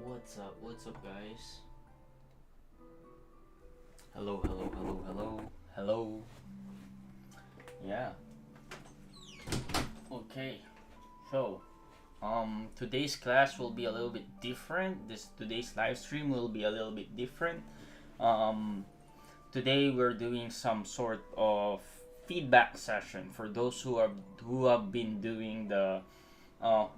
What's up? What's up, guys? Hello, hello, hello, hello, hello. Yeah. Okay. So, today's class will be a little bit different. Today's live stream will be a little bit different. Um, Today we're doing some sort of feedback session for those who have been doing the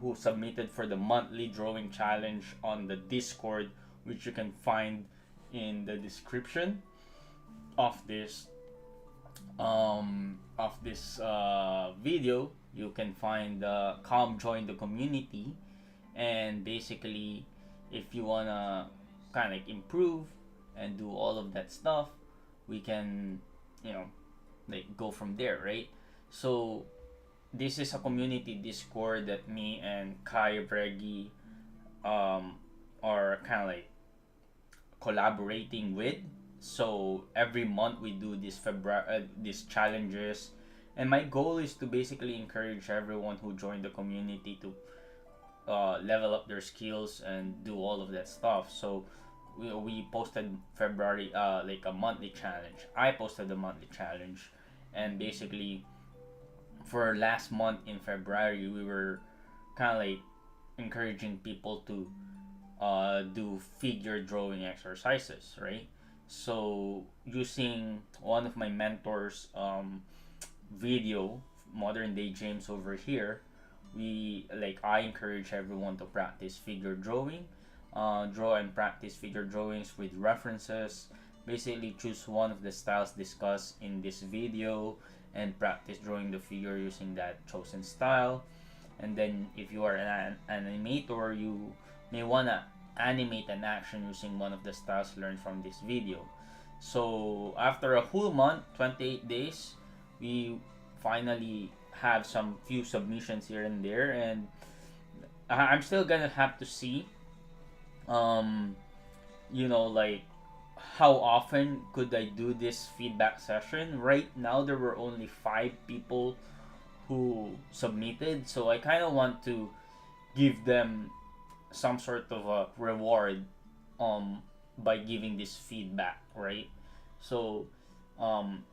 who submitted for the monthly drawing challenge on the Discord, which you can find in the description of this video. You can find come join the community, and basically, if you wanna kind of like improve and do all of that stuff, we can, you know, like go from there, right? So this is a community Discord that me and Kai Bregi um are kind of like collaborating with. So every month we do these challenges, and my goal is to basically encourage everyone who joined the community to level up their skills and do all of that stuff. So we posted February like a monthly challenge. I posted the monthly challenge, and basically for last month in February we were kind of like encouraging people to do figure drawing exercises, right? So using one of my mentors' video, Modern Day James over here, I encourage everyone to practice figure drawing, draw and practice figure drawings with references. Basically, choose one of the styles discussed in this video and practice drawing the figure using that chosen style. And then, if you are an animator, you may wanna animate an action using one of the styles learned from this video. So after a whole month, 28 days, we finally have some few submissions here and there, and I'm still gonna have to see, um, like how often could I do this feedback session. Right now, there were only 5 people who submitted, so I kind of want to give them some sort of a reward um by giving this feedback, right? So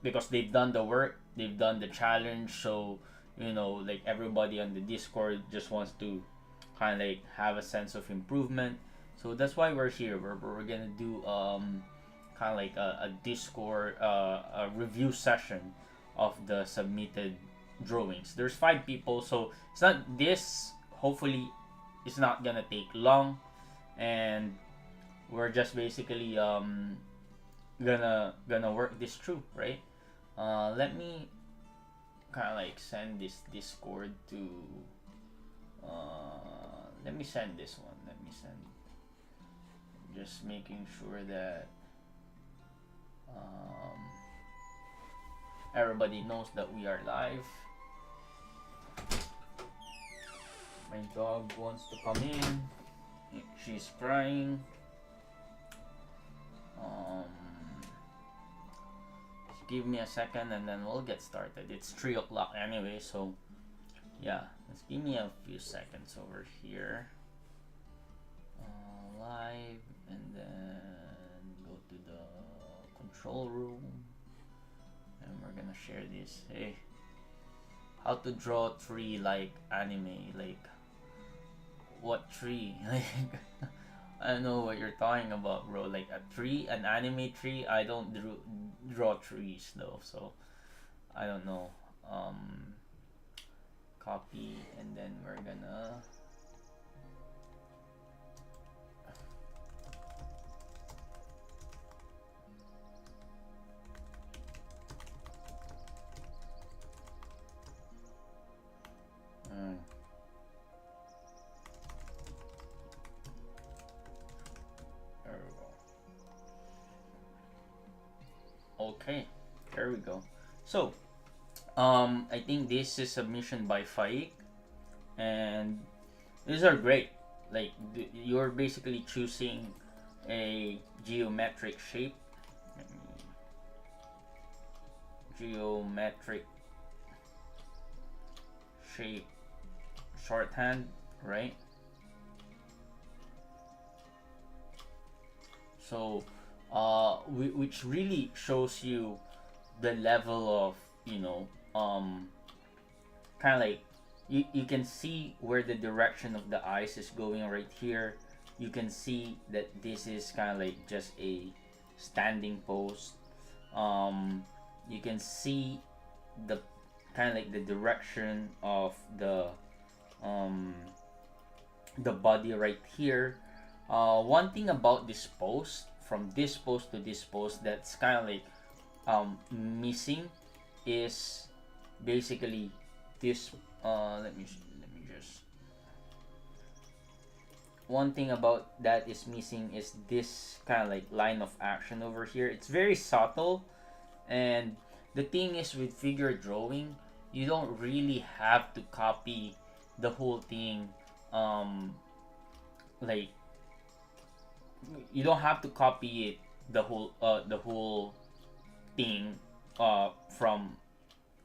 because they've done the work, they've done the challenge, so like everybody on the Discord just wants to kind of like have a sense of improvement. So that's why we're here. We're gonna do kind of like a Discord a review session of the submitted drawings. There's 5 people, so it's not this. Hopefully, it's not gonna take long, and we're just basically gonna work this through, right? Let me kind of like send this Discord to. Let me send this one. Let me send. Just making sure that um, everybody knows that we are live. My dog wants to come in. She's crying. Um, just give me a second and then we'll get started. It's 3 o'clock anyway, so yeah, just give me a few seconds over here. Live, and then go to the control room, and we're gonna share this. Hey, how to draw tree like anime, like what tree? Like I don't know what you're talking about, bro. Like a tree, an anime tree. I don't draw trees though, so I don't know. Copy, and then we're gonna. There we go. Okay, there we go. So, I think this is submission by Faik, and these are great. Like you're basically choosing a geometric shape. Geometric shape shorthand, right? So which really shows you the level of, you know, kind of like, you can see where the direction of the eyes is going right here. You can see that this is kind of like just a standing pose. You can see the kind of like the direction of um, the body right here. One thing about this pose, from this pose to this pose, that's kind of like missing, is basically this. Let me just. One thing about that is missing is this kind of like line of action over here. It's very subtle, and the thing is with figure drawing, you don't really have to copy the whole thing. Um, like, you don't have to copy it, the whole thing, from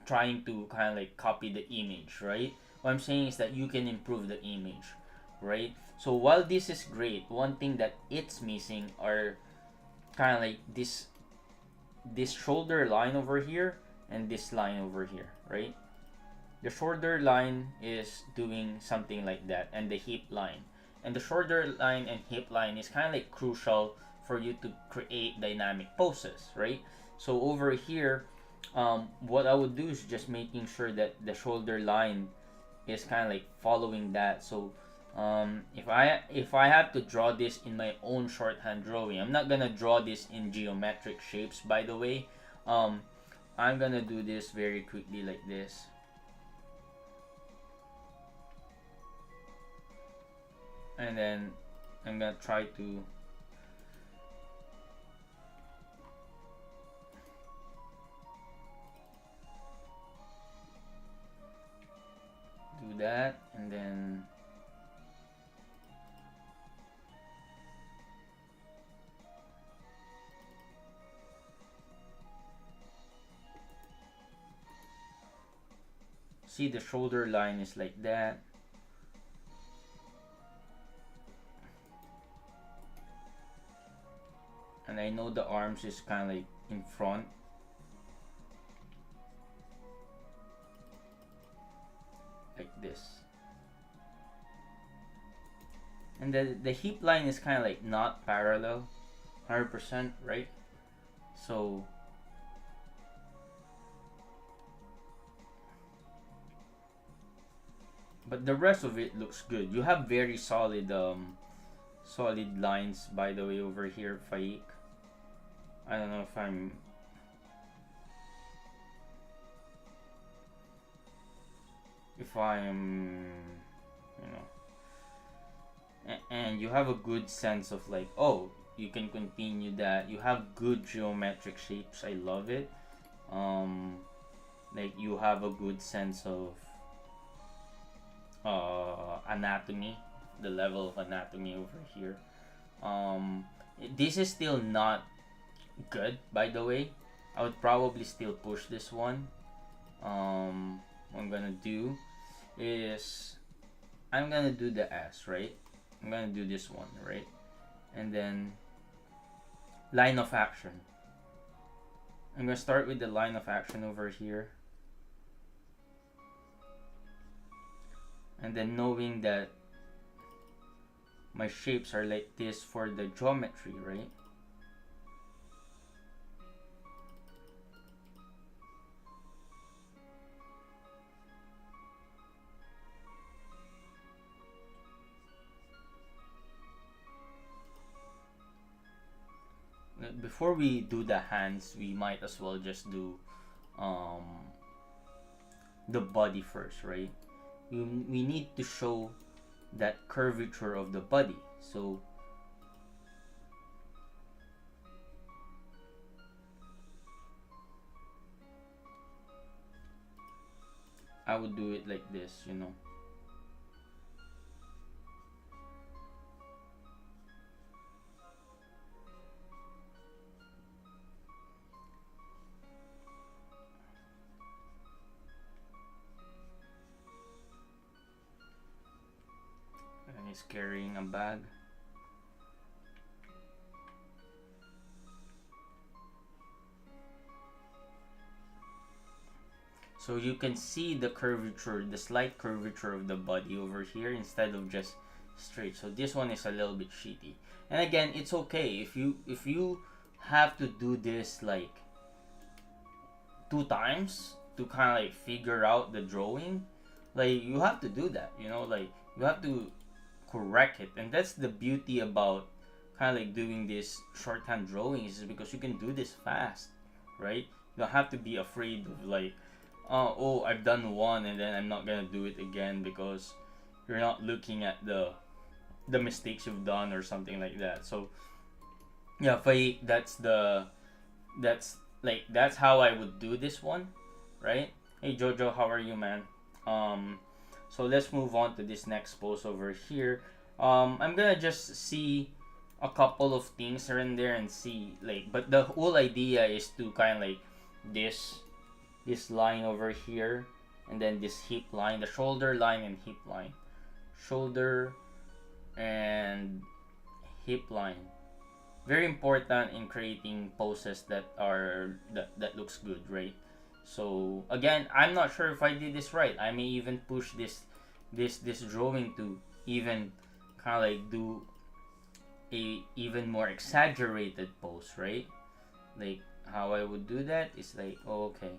trying to kind of like copy the image, right? What I'm saying is that you can improve the image, right? So while this is great, one thing that it's missing are kind of like this shoulder line over here and this line over here, right? The shoulder line is doing something like that, and the hip line. And the shoulder line and hip line is kind of like crucial for you to create dynamic poses, right? So over here, what I would do is just making sure that the shoulder line is kind of like following that. So if I have to draw this in my own shorthand drawing, I'm not gonna draw this in geometric shapes, by the way. Um, I'm gonna do this very quickly like this. And then I'm gonna try to do that, and then see the shoulder line is like that. And I know the arms is kind of like in front, like this. And the hip line is kind of like not parallel 100%, right? So but the rest of it looks good. You have very solid lines, by the way, over here, Faik. I don't know if I'm, you know, and you have a good sense of like, oh, you can continue that. You have good geometric shapes. I love it. Like, you have a good sense of anatomy, the level of anatomy over here. um this is still not good, by the way. I would probably still push this one. What I'm gonna do is I'm gonna do the S, right? I'm gonna do this one, right? And then line of action. I'm gonna start with the line of action over here. And then knowing that my shapes are like this for the geometry, right? Before we do the hands, we might as well just do um, the body first, right? We need to show that curvature of the body. So I would do it like this, you know. And he's carrying a bag. So you can see the curvature, the slight curvature of the body over here instead of just straight. So this one is a little bit shitty. And again, it's okay if you have to do this like 2 times to kind of like figure out the drawing. Like you have to do that, you know, like you have to correct it. And that's the beauty about kind of like doing this shorthand drawings, is because you can do this fast, right? You don't have to be afraid of like, oh, I've done one and then I'm not gonna do it again, because you're not looking at the mistakes you've done or something like that. So yeah, Faye, that's how I would do this one, right? Hey Jojo, how are you, man? So let's move on to this next post over here. I'm gonna just see a couple of things here and there and see like, but the whole idea is to kind of like this line over here, and then this hip line, the shoulder line and hip line, shoulder and hip line. Very important in creating poses that looks good, right? So again, I'm not sure if I did this right. I may even push this drawing to even kind of like do a even more exaggerated pose, right? Like how I would do that is like, oh, okay,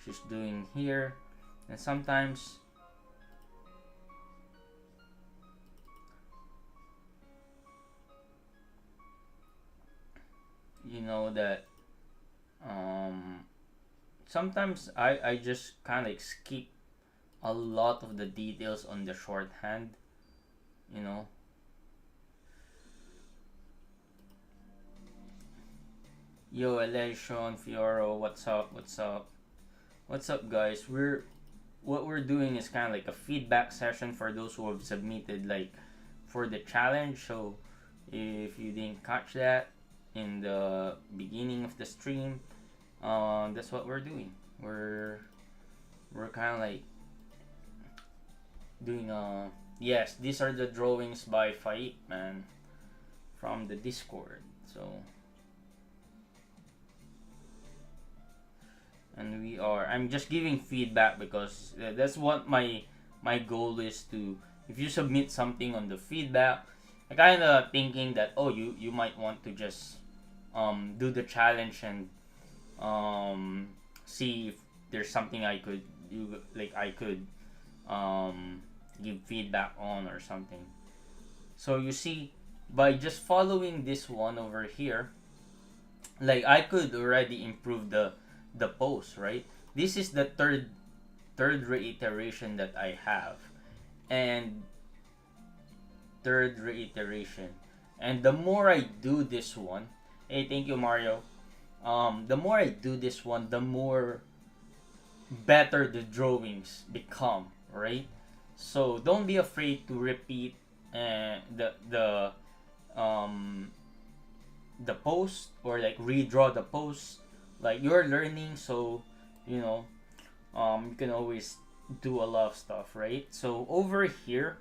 she's doing here, and sometimes you know that sometimes I just kind of like skip a lot of the details on the shorthand, you know. Yo, Elation, Fioro, what's up? What's up? What's up, guys? What we're doing is kind of like a feedback session for those who have submitted like for the challenge. So if you didn't catch that in the beginning of the stream, that's what we're doing. We're kind of like doing yes, these are the drawings by Faik, man, from the Discord. So and I'm just giving feedback because that's what my goal is to. If you submit something on the feedback, I kind of thinking that, oh, you might want to just do the challenge and see if there's something I could give feedback on or something. So you see, by just following this one over here, like I could already improve the pose, right? This is the third reiteration that I have, and third reiteration, and the more I do this one, hey, thank you, Mario. The more I do this one, the more better the drawings become, right? So don't be afraid to repeat um the post, or like redraw the post. Like you're learning, so you know, you can always do a lot of stuff, right? So over here,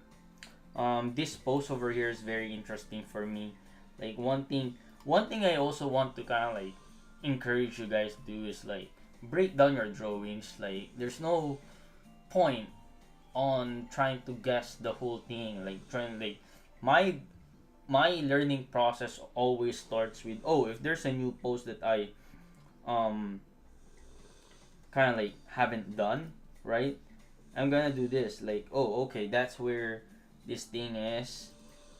this post over here is very interesting for me. Like one thing I also want to kind of like encourage you guys to do is like break down your drawings. Like there's no point on trying to guess the whole thing. Like trying like my learning process always starts with, oh, if there's a new post that I um kind of like haven't done, right? I'm gonna do this. Like, oh, okay, that's where this thing is.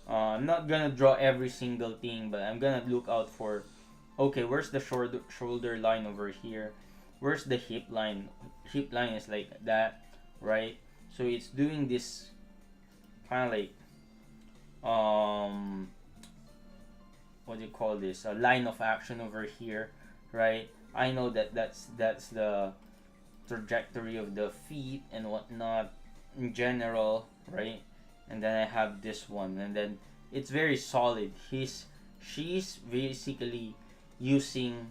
I'm not gonna draw every single thing, but I'm gonna look out for, okay, where's the shoulder line over here? Where's the hip line? Hip line is like that, right? So it's doing this kind of like what do you call this? A line of action over here, right? I know that that's the trajectory of the feet and whatnot in general, right? And then I have this one, and then it's very solid. She's basically using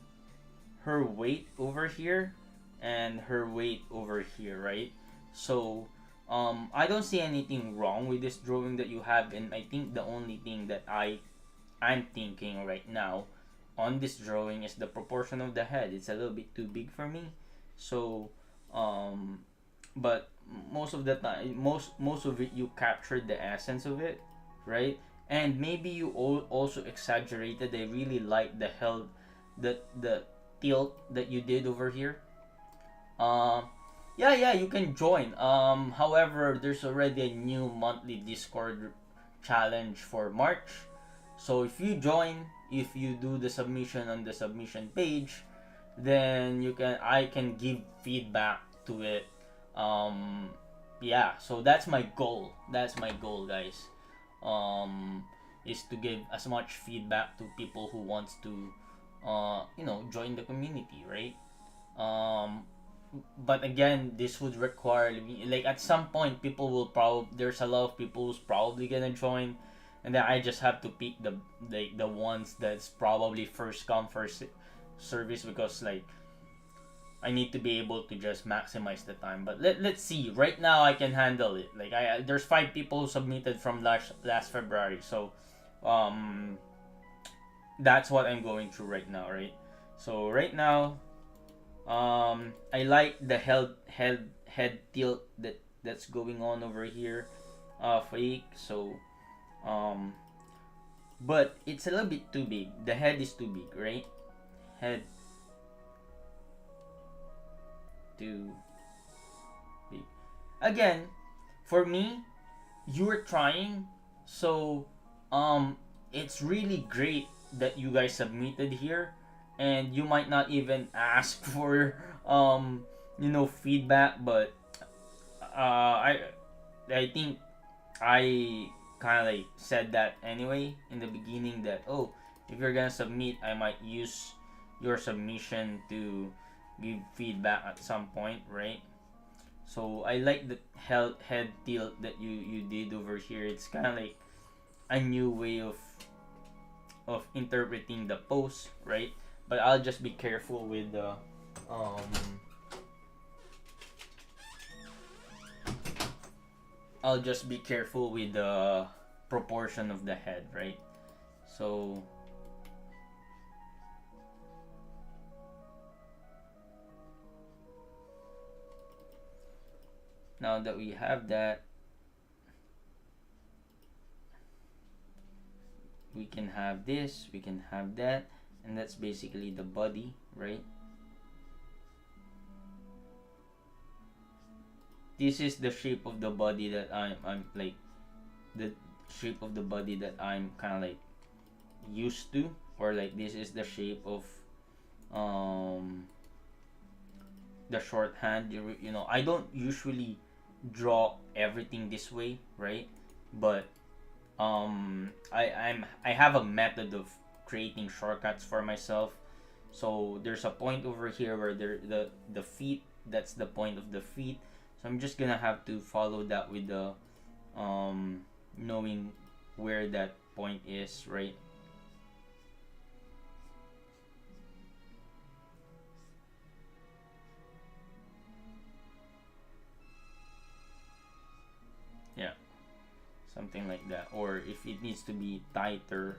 her weight over here and her weight over here, right? So I don't see anything wrong with this drawing that you have, and I think the only thing that I'm thinking right now on this drawing is the proportion of the head. It's a little bit too big for me, so um but most of the time, most of it, you captured the essence of it, right? And maybe you also exaggerated. I really like the tilt that you did over here. um yeah, yeah, you can join. However, there's already a new monthly Discord challenge for March. So if you join, if you do the submission on the submission page, then I can give feedback to it. um yeah, so that's my goal. That's my goal, guys. um is to give as much feedback to people who wants to join the community, right? um but again, this would require like at some point people will probably there's a lot of people who's probably gonna join, and then I just have to pick the ones that's probably first come first service, because like I need to be able to just maximize the time. But let's see. Right now I can handle it. Like there's 5 people who submitted from last February. So um that's what I'm going through right now, right? So right now, I like the head tilt that's going on over here, fake. So um but it's a little bit too big. The head is too big, right? Head too big. Again, for me, you were trying. So it's really great that you guys submitted here, and you might not even ask for feedback. But I think I kind of like said that anyway in the beginning, that, oh, if you're gonna submit, I might use your submission to give feedback at some point, right? So I like the head tilt that you did over here. It's kind of like a new way of interpreting the post, right? But I'll just be careful with the um I'll just be careful with the proportion of the head, right? So now that we have that, we can have this, we can have that, and that's basically the body, right? This is the shape of the body that I'm like the shape of the body that I'm kind of like used to, or like this is the shape of um the shorthand. I don't usually draw everything this way, right? But I have a method of creating shortcuts for myself. So there's a point over here where the feet, that's the point of the feet. So I'm just gonna have to follow that with the knowing where that point is, right? Yeah, something like that. Or if it needs to be tighter,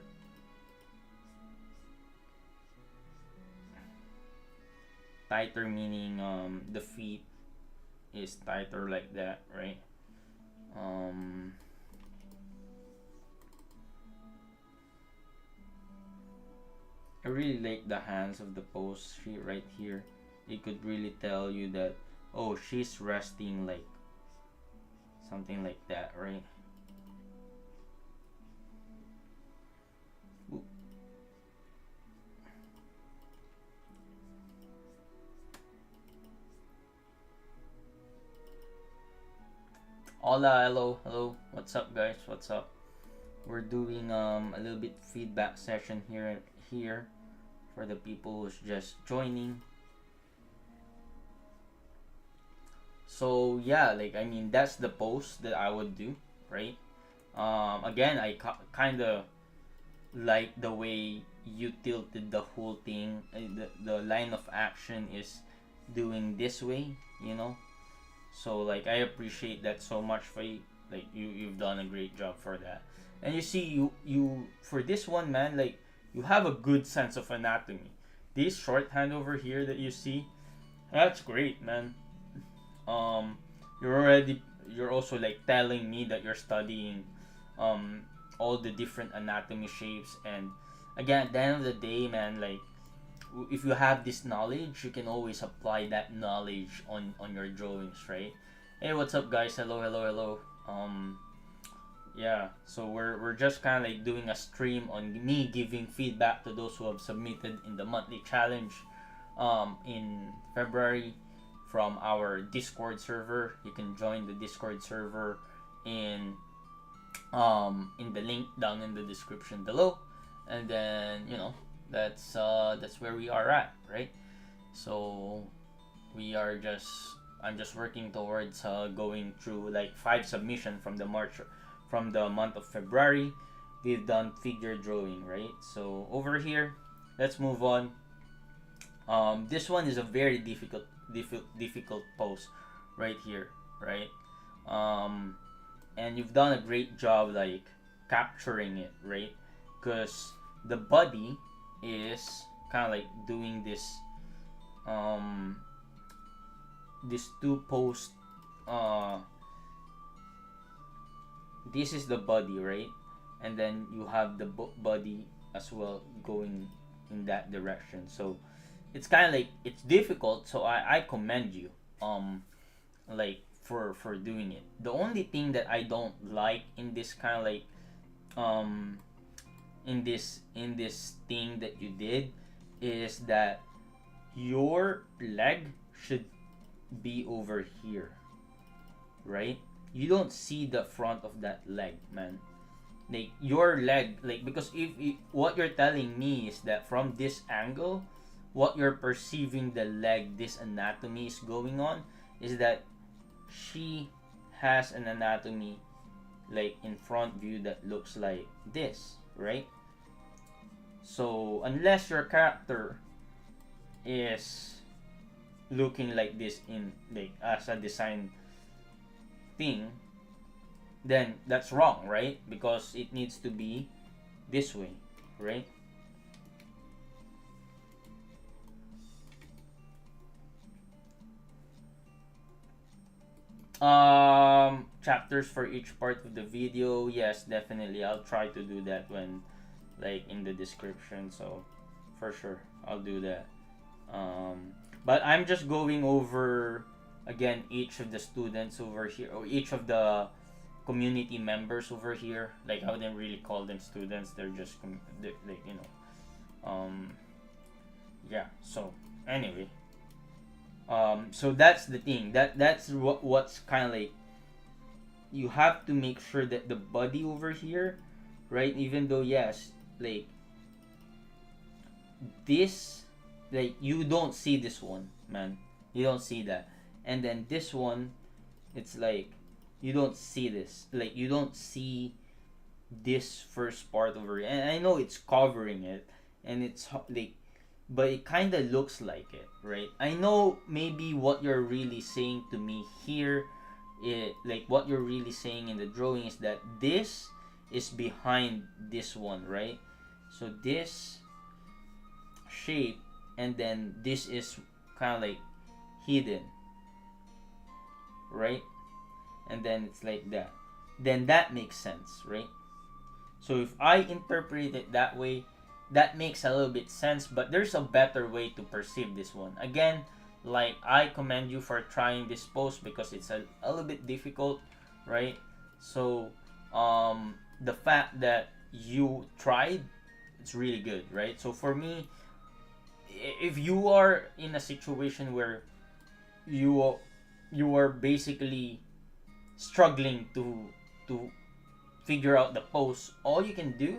meaning the feet is tighter like that, right? um I really like the hands of the pose right here. It could really tell you that, oh, she's resting, like something like that, right? Ooh. Hola, hello, hello. What's up, guys? What's up? We're doing a little bit feedback session here for the people who's just joining. So yeah, like I mean, that's the post that I would do, right? Again, I kind of like the way you tilted the whole thing. The line of action is doing this way, you know. So like I appreciate that so much for you. Like you've done a great job for that. And you see, you for this one, man, like you have a good sense of anatomy. This shorthand over here that you see, that's great, man. um you're also like telling me that you're studying all the different anatomy shapes. And again, at the end of the day, man, like if you have this knowledge, you can always apply that knowledge on your drawings, right? Hey, what's up, guys? Hello, hello, hello. Yeah, so we're just kind of like doing a stream on me giving feedback to those who have submitted in the monthly challenge in February from our Discord server. You can join the Discord server in in the link down in the description below, and then that's where we are at, right? So we are just I'm just working towards going through like 5 submission from the month of February. We've done figure drawing, right? So over here, let's move on. This one is a very difficult pose right here, right? Um, and you've done a great job like capturing it, right? Because the body is kind of like doing um this two post uh this is the body, right? And then you have the body as well going in that direction. So it's kind of like it's difficult, so I commend you like for doing it. The only thing that I don't like in this kind of like um in this thing that you did is that your leg should be over here, right? You don't see the front of that leg, man. Like your leg, like because what you're telling me is that from this angle, what you're perceiving the leg, this anatomy is going on, is that she has an anatomy like in front view that looks like this, right? So unless your character is looking like this in like as a design thing, then that's wrong, right? Because it needs to be this way, right? Chapters for each part of the video, yes, definitely. I'll try to do that when like in the description, so for sure I'll do that. But I'm just going over again each of the students over here, or each of the community members over here. Like I wouldn't really call them students; they're just they're, like yeah. So anyway, so that's the thing. That's what's kind of like you have to make sure that the body over here, right? Even though yes, like this, like you don't see this one, man. You don't see that, and then this one, it's like you don't see this. Like you don't see this first part over here. And I know it's covering it, and it's like, but it kind of looks like it, right? I know maybe what you're really saying to me here, like what you're really saying in the drawing is that this is behind this one, right? So this shape, and then this is kind of like hidden, right? And then it's like that. Then that makes sense, right? So if I interpret it that way, that makes a little bit sense, but there's a better way to perceive this one. Again, like I commend you for trying this post because it's a little bit difficult, right? So the fact that you tried, it's really good, right? So for me, if you are in a situation where you you are basically struggling to figure out the pose, all you can do,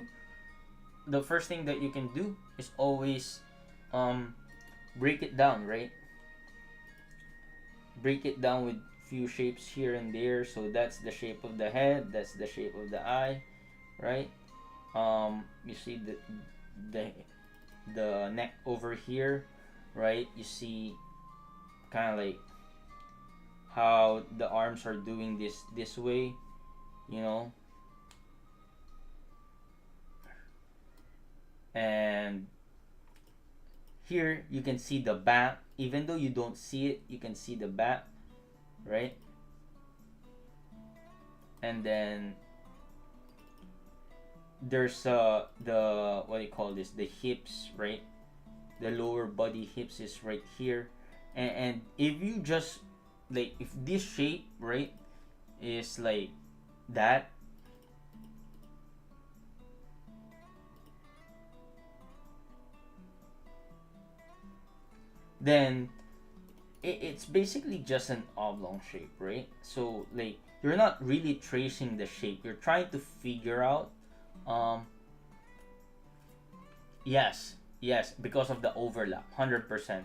the first thing that you can do is always um break it down, right? Break it down with few shapes here and there. So that's the shape of the head, that's the shape of the eye, right? You see the the neck over here, right? You see kind of like how the arms are doing this way, you know. And here you can see the back. Even though you don't see it, you can see the back, right? And then there's the, what do you call this, the hips, right? The lower body hips is right here. And if you just, like, if this shape, right, is like that, then it's basically just an oblong shape, right? So like you're not really tracing the shape, you're trying to figure out, um yes, yes, because of the overlap, 100%.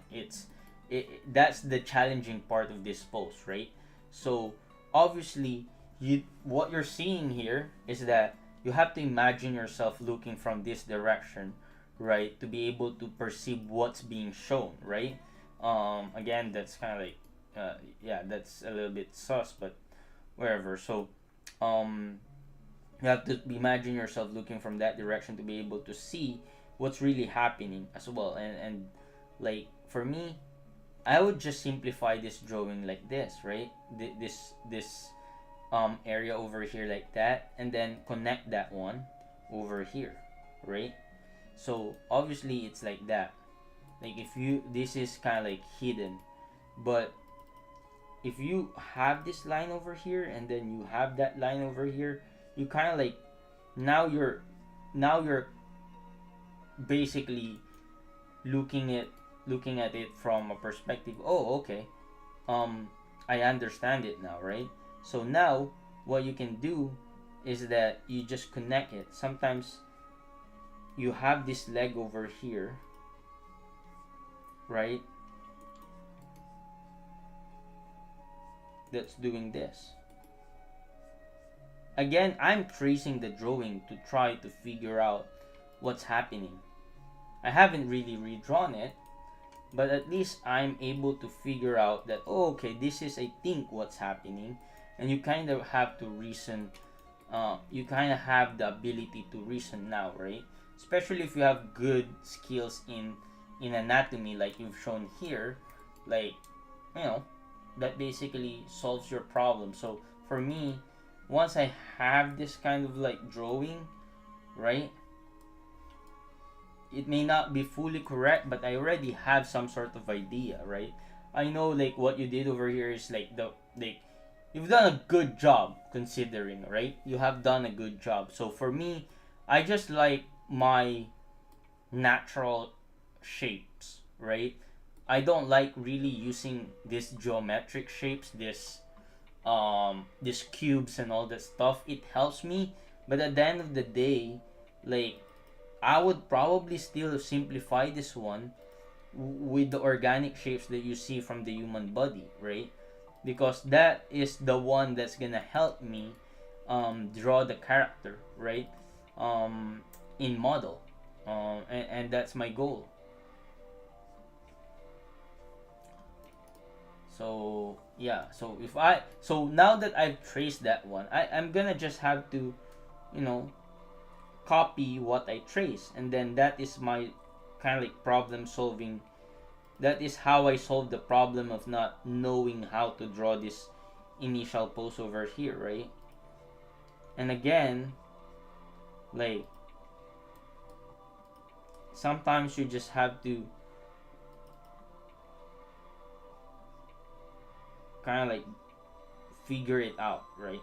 That's the challenging part of this pose, right? So obviously, you what you're seeing here is that you have to imagine yourself looking from this direction, right, to be able to perceive what's being shown, right? Again, that's kind of like, yeah, that's a little bit sus, but wherever. So um you have to imagine yourself looking from that direction to be able to see what's really happening as well. And like for me, I would just simplify this drawing like this, right? This area over here like that, and then connect that one over here, right? So obviously it's like that. Like if you, this is kind of like hidden, but if you have this line over here and then you have that line over here, you kind of like, now you're basically looking at it from a perspective. Oh, okay, I understand it now, right? So now what you can do is that you just connect it. Sometimes you have this leg over here, right, that's doing this. Again, I'm tracing the drawing to try to figure out what's happening. I haven't really redrawn it, but at least I'm able to figure out that, oh, okay, this is, I think, what's happening. And you kind of have to reason, you kind of have the ability to reason now, right? Especially if you have good skills in anatomy, like you've shown here, like, you know, that basically solves your problem. So for me, once I have this kind of like drawing, right, it may not be fully correct, but I already have some sort of idea, right? I know like what you did over here is like the, like, you've done a good job considering, right? You have done a good job. So for me, I just like my natural shapes, right? I don't like really using these geometric shapes, this cubes and all that stuff. It helps me, but at the end of the day, like, I would probably still simplify this one with the organic shapes that you see from the human body, right? Because that is the one that's gonna help me draw the character, right? In model, and that's my goal. So yeah, so if I, so now that I've traced that one, I'm gonna just have to, you know, copy what I trace, and then that is my kind of like problem solving. That is how I solve the problem of not knowing how to draw this initial pose over here, right? And again, like, sometimes you just have to kind of like figure it out, right?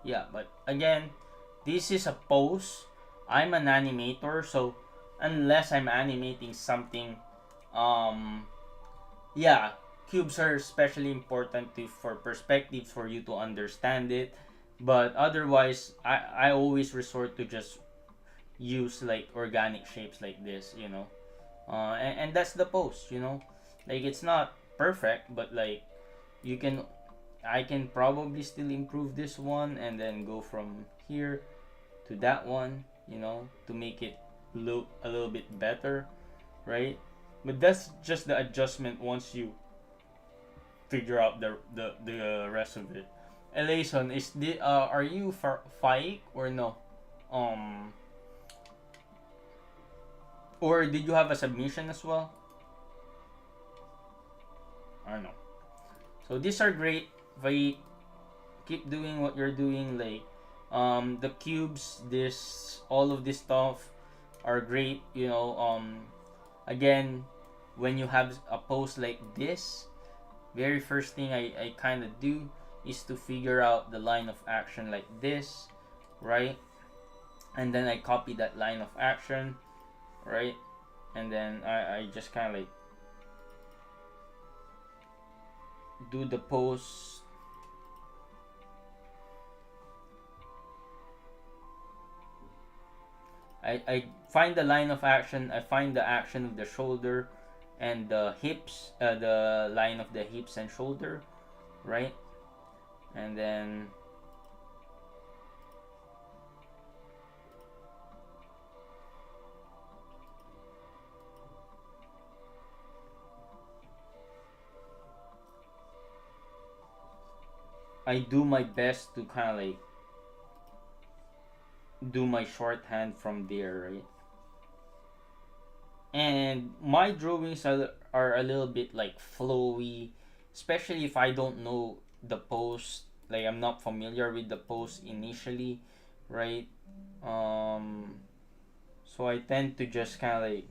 Yeah, but again, this is a pose. I'm an animator, so unless I'm animating something, um, yeah, cubes are especially important to, for perspective, for you to understand it. But otherwise, I always resort to just use like organic shapes like this, you know. And that's the post, you know. Like it's not perfect, but like you can, I can probably still improve this one and then go from here to that one, you know, to make it look a little bit better, right? But that's just the adjustment once you figure out the rest of it. Elason, is the are you Faik or no? Um, or did you have a submission as well? I don't know. So these are great. Faik, keep doing what you're doing. Like, the cubes, this, all of this stuff are great. You know, again, when you have a post like this, very first thing I kind of do is to figure out the line of action like this, right? And then I copy that line of action, right? And then I just kind of like do the post. I find the line of action, I find the action of the shoulder and the hips, the line of the hips and shoulder, right? And then I do my best to kind of like do my shorthand from there, right? And my drawings are a little bit like flowy, especially if I don't know the pose, like I'm not familiar with the pose initially, right? Um, so I tend to just kind of like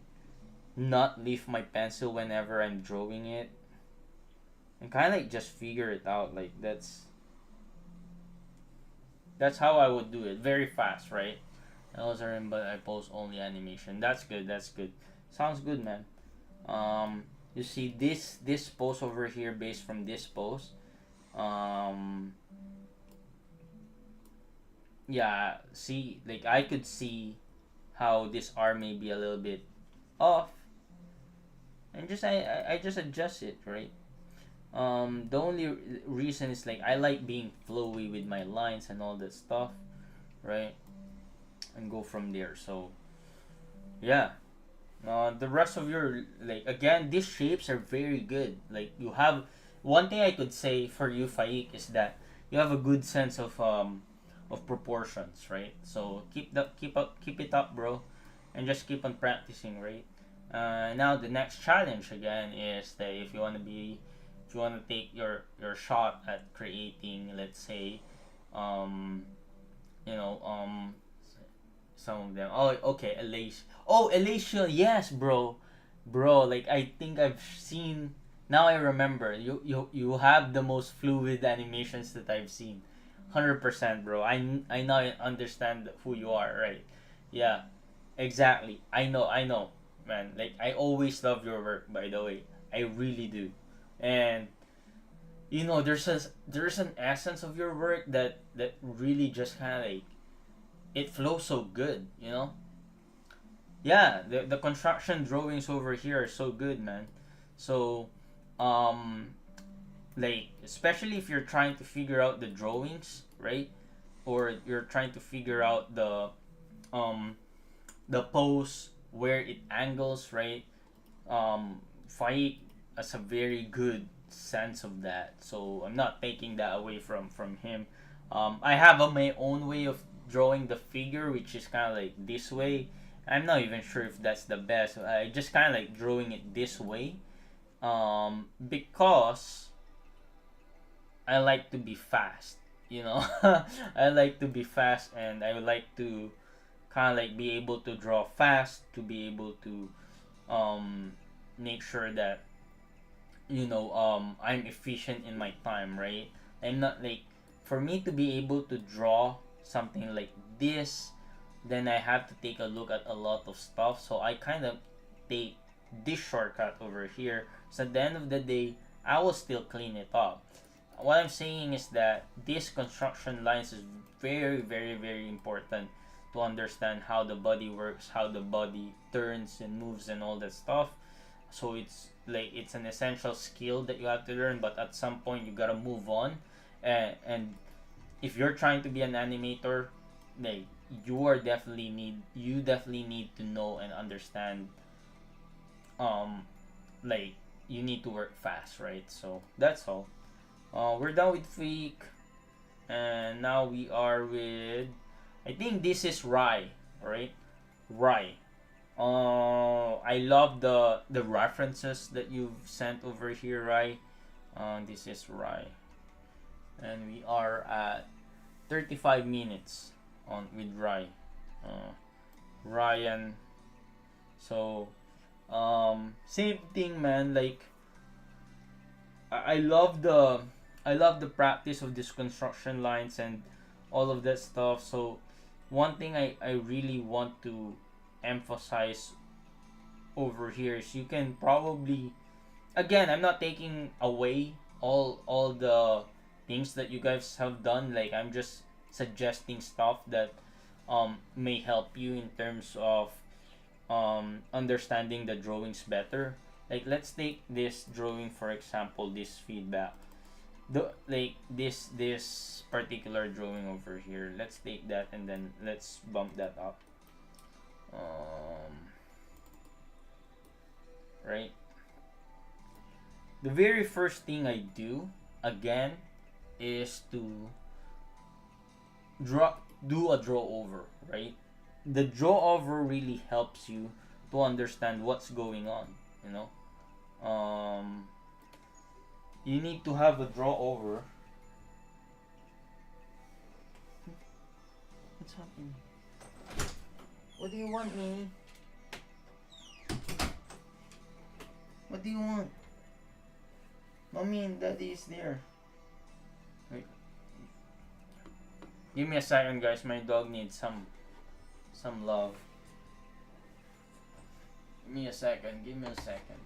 not leave my pencil whenever I'm drawing it and kind of like just figure it out. Like that's how I would do it. Very fast, right? Those are in, but I post only animation. That's good. That's good. Sounds good, man. You see this post over here based from this post. Um, yeah. See, like I could see how this arm may be a little bit off, and just I just adjust it, right? The only reason is like I like being flowy with my lines and all that stuff, right? And go from there. So yeah, the rest of your, like, again, these shapes are very good. Like you have, one thing I could say for you, Faik, is that you have a good sense of proportions, right? So keep it up, bro, and just keep on practicing, right? Now the next challenge again is that if you want to take your shot at creating, let's say, um, you know, some of them. Oh, okay, Elation. Oh, Elation. Yes, bro, bro. Like I think I've seen. Now I remember. You have the most fluid animations that I've seen. 100%, bro. I now understand who you are, right? Yeah, exactly. I know, man. Like I always love your work. By the way, I really do, and you know there's an essence of your work that really just kind of like it flows so good, you know. Yeah, the construction drawings over here are so good, man. So um like especially if you're trying to figure out the drawings, right? Or you're trying to figure out um the pose where it angles, right? Faik has a very good sense of that, so I'm not taking that away from him. I have my own way of drawing the figure, which is kind of like this way. I'm not even sure if that's the best. I just kind of like drawing it this way, because I like to be fast, you know. I like to be fast, and I would like to kind of like be able to draw fast, to be able to um make sure that you know I'm efficient in my time, right? I'm not like, for me to be able to draw something like this, then I have to take a look at a lot of stuff. So I kind of take this shortcut over here. So at the end of the day, I will still clean it up. What I'm saying is that this construction lines is very, very, very important to understand how the body works, how the body turns and moves and all that stuff. So it's like it's an essential skill that you have to learn, but at some point you gotta move on. And if you're trying to be an animator, like you definitely need to know and understand, um like you need to work fast, right? So that's all. We're done with Freak, and now we are with, I think this is Rai, right? Rai. I love the references that you've sent over here, Rai. This is Rai, and we are at 35 minutes on with Rai. Uh, Ryan. So, same thing, man. Like, I love the practice of these construction lines and all of that stuff. So, one thing I really want to emphasize over here is you can probably, again, I'm not taking away all the things that you guys have done. Like, I'm just suggesting stuff that may help you in terms of understanding the drawings better. Like, let's take this drawing for example, this feedback. The like this particular drawing over here. Let's take that and then let's bump that up. Um, right. The very first thing I do again is to do a draw over, right? The draw over really helps you to understand what's going on, you know. You need to have a draw over. What's happening? What do you want, me? What do you want? Mommy and daddy is there. Wait. Give me a second, guys. My dog needs some love. Give me a second. Give me a second.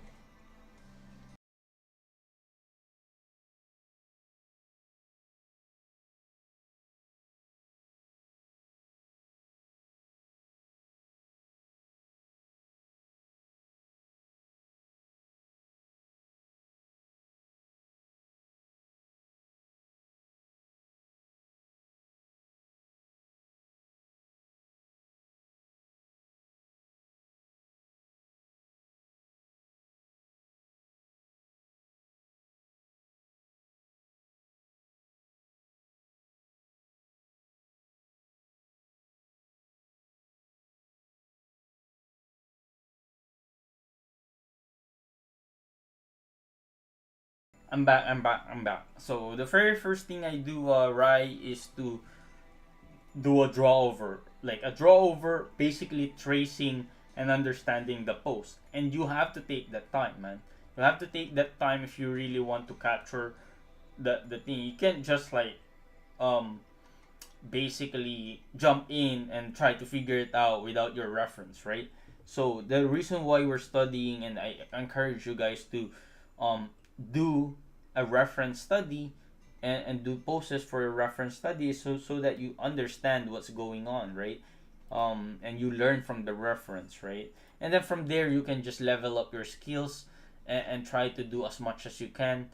I'm back. I'm back. I'm back. So the very first thing I do, Rai, is to do a draw over. Like a draw over, basically tracing and understanding the post. And you have to take that time, man. You have to take that time if you really want to capture the thing. You can't just like um basically jump in and try to figure it out without your reference, right? So the reason why we're studying, and I encourage you guys to um do a reference study, and do poses for a reference study, so that you understand what's going on, right? And you learn from the reference, right? And then from there you can just level up your skills, and try to do as much as you can,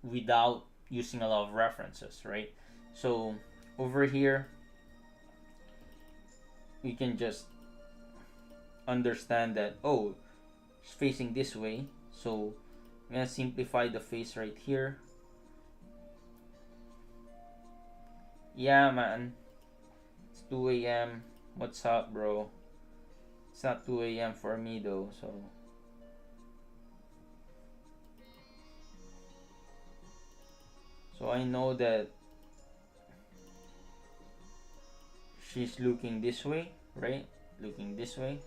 without using a lot of references, right? So over here we can just understand that, oh, it's facing this way, so I'm gonna simplify the face right here. Yeah, man. It's 2 a.m. What's up, bro? It's not 2 a.m. for me though, so. So I know that she's looking this way, right? Looking this way.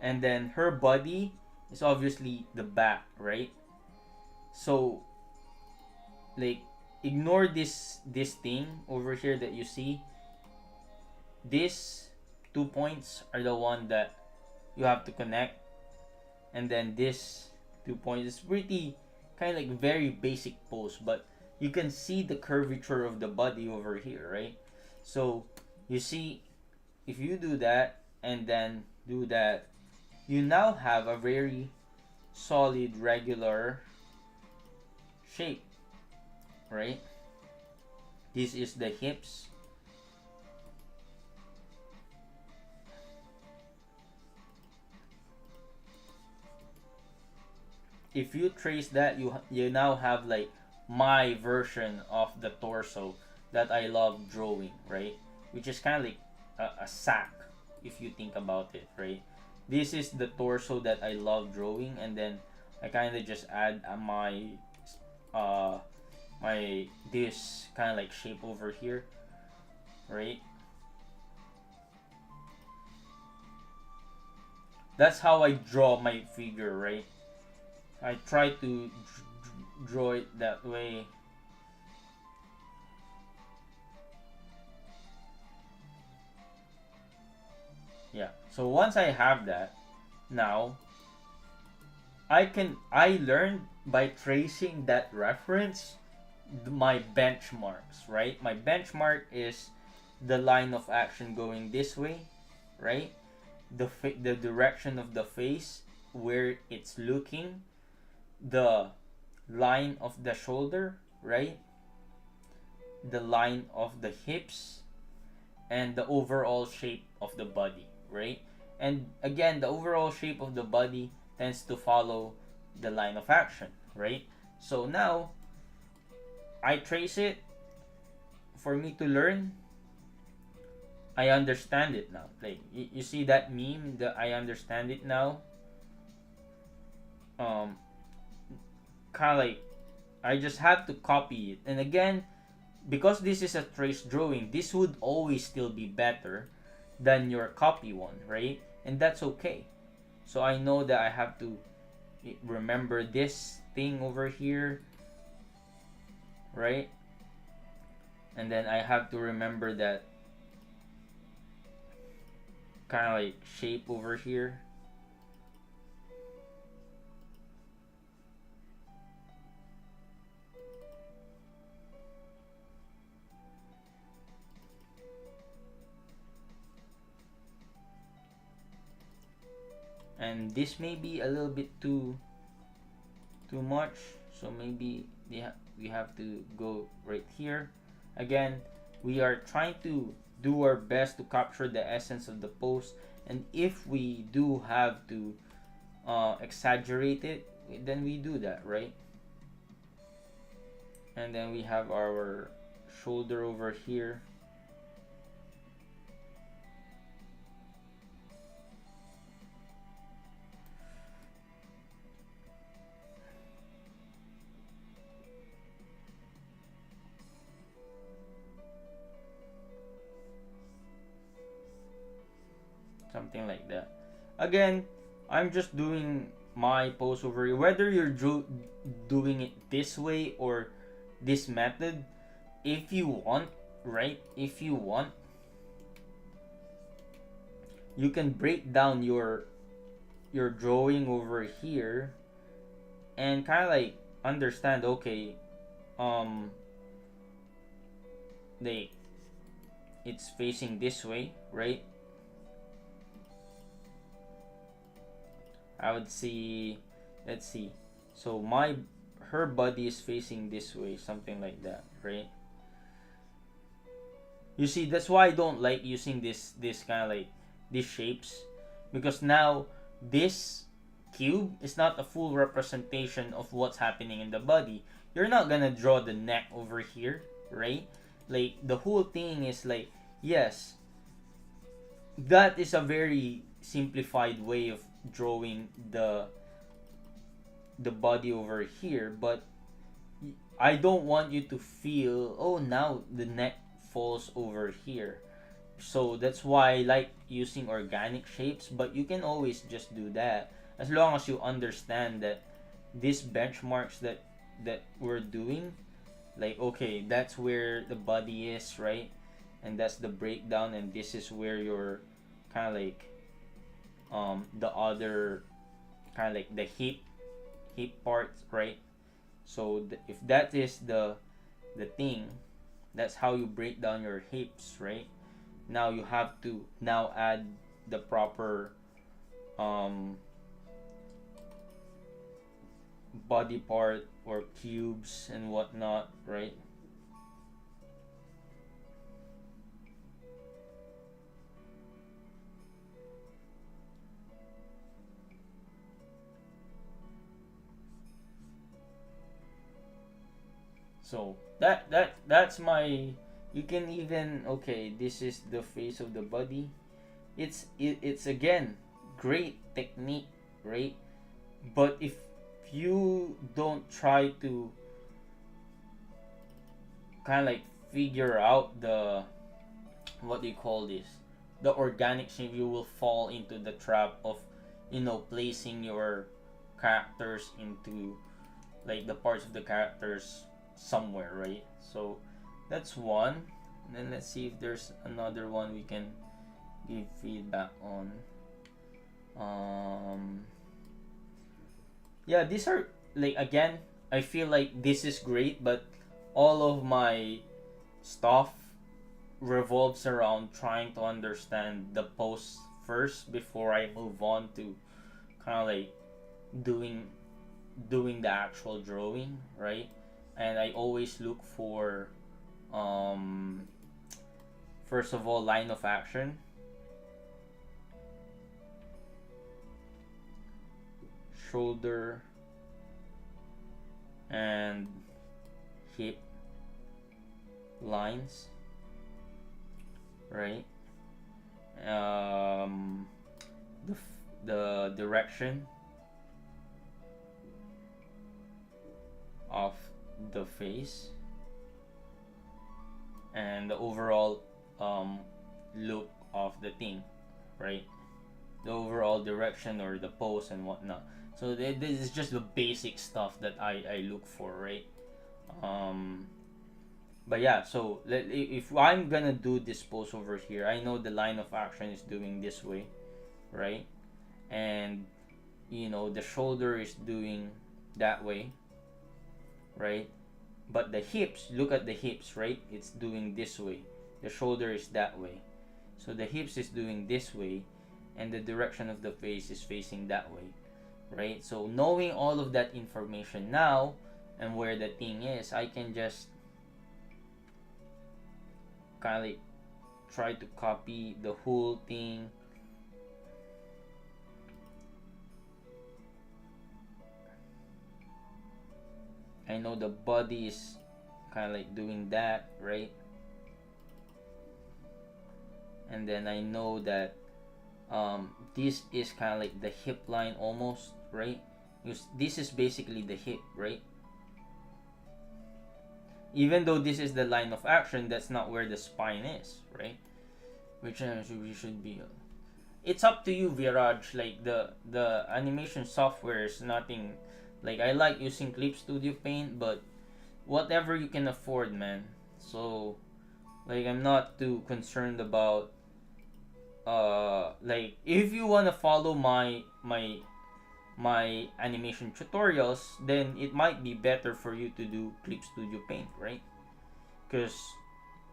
And then her body is obviously the back, right? So like, ignore this thing over here that you see. These 2 points are the one that you have to connect, and then this 2 points is pretty kind of like very basic pose, but you can see the curvature of the body over here, right? So you see, if you do that and then do that, you now have a very solid regular shape, right? This is the hips. If you trace that, you now have like my version of the torso that I love drawing, right? Which is kind of like a sack, if you think about it, right? This is the torso that I love drawing, and then I kind of just add uh my this kind of like shape over here, right? That's how I draw my figure, right? I try to draw it that way. Yeah. So once I have that, now I learned by tracing that reference my benchmarks, right? My benchmark is the line of action going this way, right? The direction of the face, where it's looking, the line of the shoulder, right? The line of the hips, and the overall shape of the body, right? And again, the overall shape of the body tends to follow the line of action, right? So now I trace it for me to learn. I understand it now. Like you see that meme, that I understand it now. Um, Kind of like I just have to copy it. And again, because this is a trace drawing, this would always still be better than your copy one, right? And that's okay. So I know that I have to remember this thing over here, right? And then I have to remember that kind of like shape over here. And this may be a little bit too much, so maybe we have to go right here. Again, we are trying to do our best to capture the essence of the pose, and if we do have to exaggerate it, then we do that, right? And then we have our shoulder over here. Something like that. Again, I'm just doing my pose over here. Whether you're doing it this way or this method, if you want, right? If you want, you can break down your drawing over here and kind of like understand. Okay, um, they it's facing this way, right? I would see, let's see. So her body is facing this way, something like that, right? You see, that's why I don't like using this kind of like these shapes, because now this cube is not a full representation of what's happening in the body. You're not gonna draw the neck over here, right? Like the whole thing is like, yes, that is a very simplified way of drawing the body over here, but I don't want you to feel, oh, now the neck falls over here. So that's why I like using organic shapes, but you can always just do that as long as you understand that these benchmarks that we're doing, like, okay, that's where the body is, right? And that's the breakdown, and this is where your kind of like the other kind of like the hip parts, right? So if that is the thing. That's how you break down your hips, right? Now you have to now add the proper um, body part or cubes and whatnot, right? So that's my. You can even, okay. This is the face of the body. It's again great technique, right? But if you don't try to kind of like figure out the, what do you call this, the organic shape, you will fall into the trap of, placing your characters into, like, the parts of the characters somewhere, right? So that's one. And then let's see if there's another one we can give feedback on. um yeah, these are, like, again, I feel like this is great, but all of my stuff revolves around trying to understand the post first before I move on to kind of like doing doing the actual drawing, right? And I always look for, um first of all, line of action, shoulder, and hip lines, right? um the direction of the face, and the overall look of the thing, right? The overall direction or the pose and whatnot. So this is just the basic stuff that I look for, right? um but yeah, so if I'm gonna do this pose over here, I know the line of action is doing this way, right? And the shoulder is doing that way, right? But the hips, look at the hips, right? It's doing this way. The shoulder is that way. So the hips is doing this way, and the direction of the face is facing that way, right? So knowing all of that information now and where the thing is, I can just kind of like try to copy the whole thing. I know the body is kind of like doing that, right? And then I know that this is kind of like the hip line almost, right? Because this is basically the hip, right? Even though this is the line of action, that's not where the spine is, right? Which we should be. It's up to you, Viraj. Like the animation software is nothing. Like, I like using Clip Studio Paint, but whatever you can afford, man. So, like, I'm not too concerned about like, if you want to follow my animation tutorials, then it might be better for you to do Clip Studio Paint, right? Because,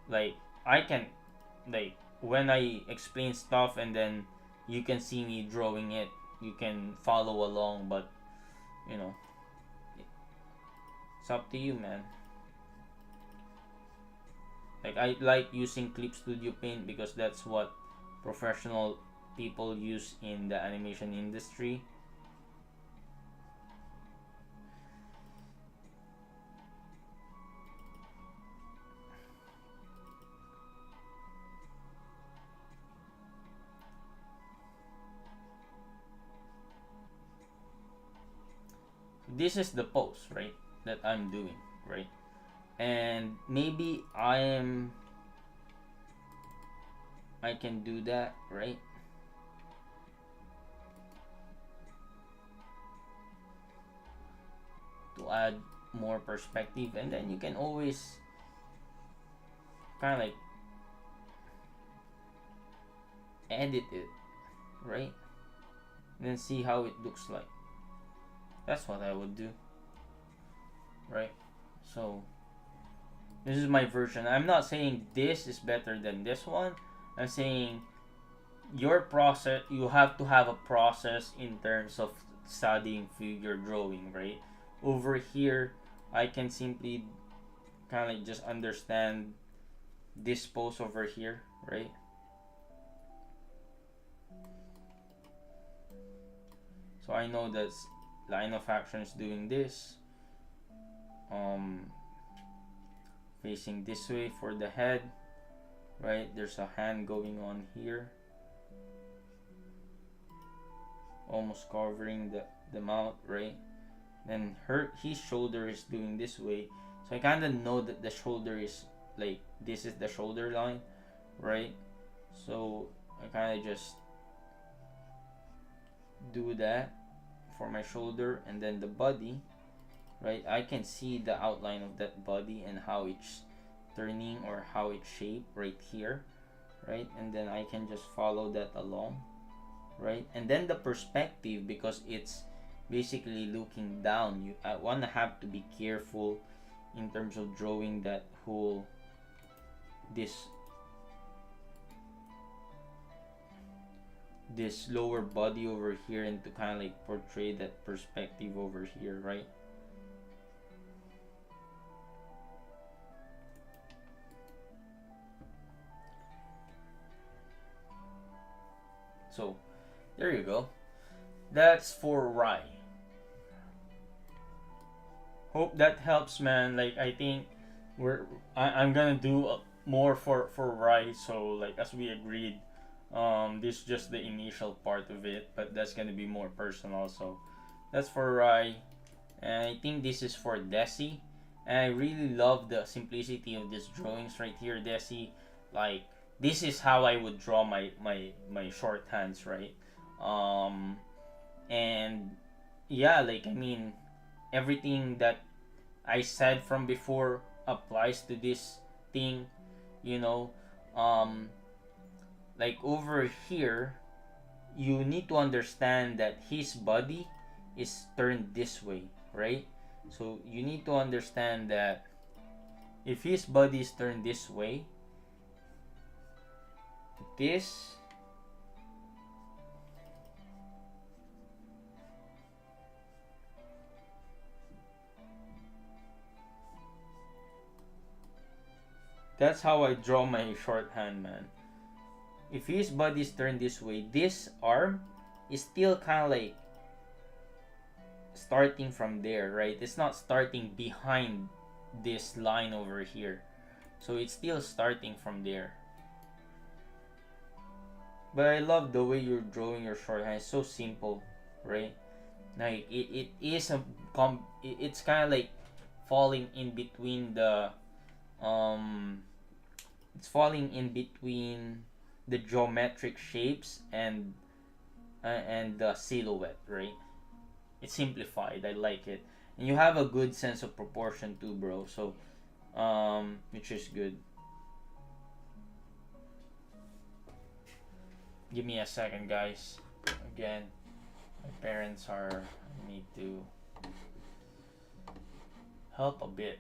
like, I can, like, when I explain stuff and then you can see me drawing it, you can follow along, but you know it's up to you, man. Like, I like using Clip Studio Paint because that's what professional people use in the animation industry. This is the pose, right, that I'm doing, right? And maybe I can do that, right? To add more perspective, and then you can always kind of like edit it, right? And then see how it looks like. That's what I would do, right? So This is my version. I'm not saying this is better than this one. I'm saying your process, you have to have a process in terms of studying figure drawing, right? Over here, I can simply kind of just understand this pose over here, right? So I know that line of action is doing this, facing this way for the head, right? There's a hand going on here, almost covering the mouth, right? Then his shoulder is doing this way, so I kind of know that the shoulder is like, this is the shoulder line, right? So I kind of just do that for my shoulder, and then the body, right? I can see the outline of that body and how it's turning or how it's shaped right here, right? And then I can just follow that along, right? And then the perspective, because it's basically looking down, I want to have to be careful in terms of drawing that whole this lower body over here, and to kind of like portray that perspective over here, right? So there you go. That's for Rai. Hope that helps, man. Like, I think I'm gonna do more for Rai. So like, as we agreed, this is just the initial part of it, but that's gonna be more personal. So that's for Rai, and I think this is for Desi. And I really love the simplicity of these drawings right here, Desi. Like, this is how I would draw my shorthands, right? And yeah, like, I mean, everything that I said from before applies to this thing, you know. Like, over here, you need to understand that his body is turned this way, right? So you need to understand that if his body is turned this way, this that's how I draw my shorthand, man. If his body is turned this way, this arm is still kind of like starting from there, right? It's not starting behind this line over here. So it's still starting from there. But I love the way you're drawing your shorthand. It's so simple, right? Like, it is it's kind of like falling in between the it's falling in between the geometric shapes and the silhouette, right? It's simplified. I like it, and you have a good sense of proportion too, bro. So, which is good. Give me a second, guys. Again, my parents are. I need to help a bit.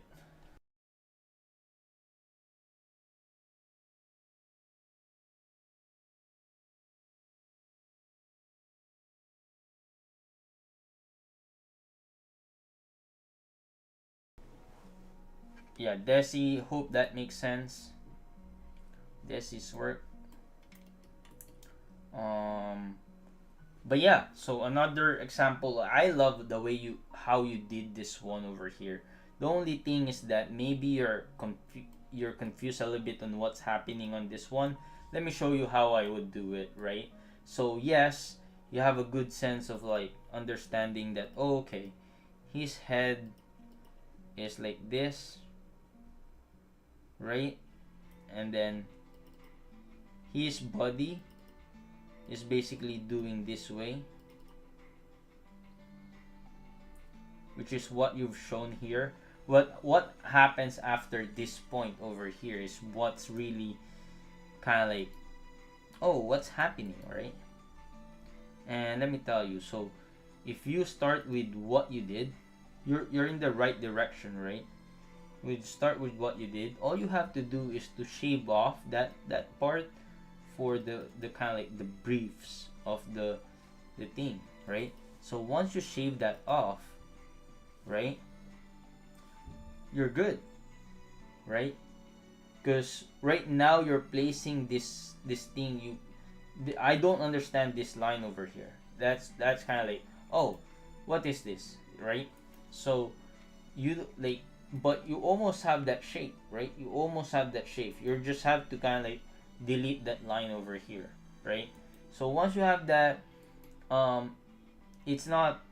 Yeah, Desi. Hope that makes sense. Desi's work. But yeah, so another example, I love the way how you did this one over here. The only thing is that maybe you're confused a little bit on what's happening on this one. Let me show you how I would do it, right? So yes, you have a good sense of like understanding that, oh, okay, his head is like this, right? And then his body is basically doing this way, which is what you've shown here. What happens after this point over here is what's really kind of like, oh, what's happening, right? And let me tell you, so if you start with what you did, you're in the right direction, right? we start with what you did. All you have to do is to shave off that part for the kind of like the briefs of the thing, right? So once you shave that off, right, you're good, right? Because right now you're placing this thing. I don't understand this line over here. That's kind of like, oh, what is this, right? So you like, but you almost have that shape, right? You almost have that shape. You just have to kind of like delete that line over here, right? So once you have that, um it's not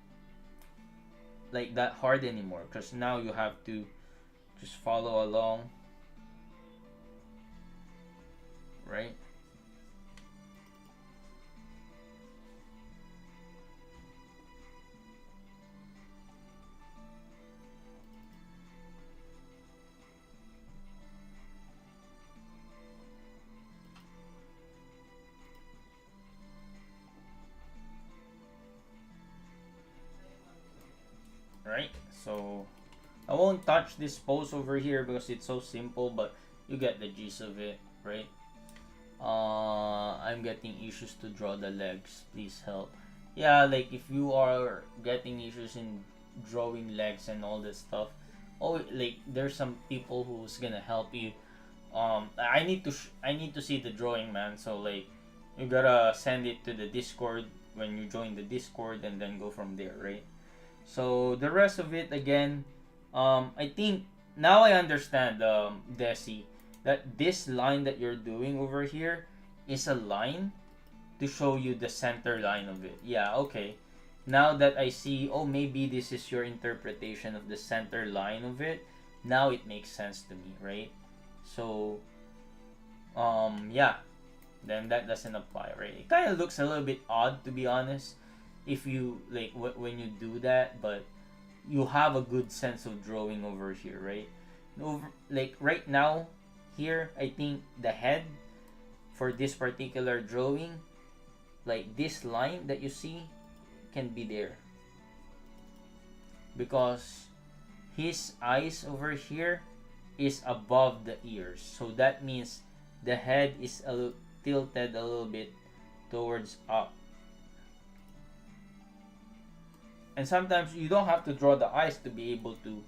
like that hard anymore, because now you have to just follow along, right? Right, so I won't touch this pose over here because it's so simple, but you get the gist of it, right? I'm getting issues to draw the legs, please help. Yeah, like if you are getting issues in drawing legs and all this stuff, oh, like there's some people who's gonna help you. I need to see the drawing, man. So like you gotta send it to the Discord when you join the Discord, and then go from there, right? So the rest of it again, I think now I understand, Desi, that this line that you're doing over here is a line to show you the center line of it. Yeah, okay. Now that I see, oh, maybe this is your interpretation of the center line of it. Now it makes sense to me, right? So, yeah, then that doesn't apply, right? It kind of looks a little bit odd, to be honest, if you like when you do that, but you have a good sense of drawing over here, right? Over like right now, here I think the head for this particular drawing, like this line that you see, can be there because his eyes over here is above the ears, so that means the head is tilted a little bit towards up. And sometimes you don't have to draw the eyes to be able to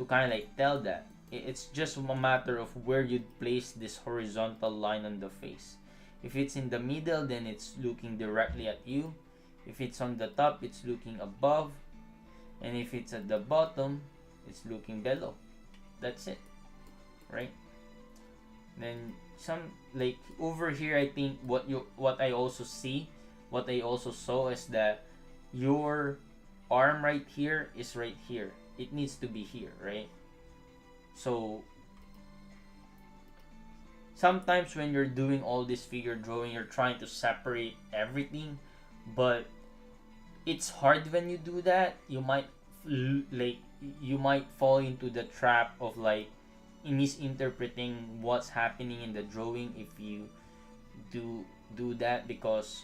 kind of like tell that. It's just a matter of where you place this horizontal line on the face. If it's in the middle, then it's looking directly at you. If it's on the top, it's looking above. And if it's at the bottom, it's looking below. That's it, right? Then some like over here, I think what I also see, what I also saw is that your arm right here is right here. It needs to be here, right? So sometimes when you're doing all this figure drawing, you're trying to separate everything, but it's hard when you do that. You might like you might fall into the trap of like misinterpreting what's happening in the drawing if you do that, because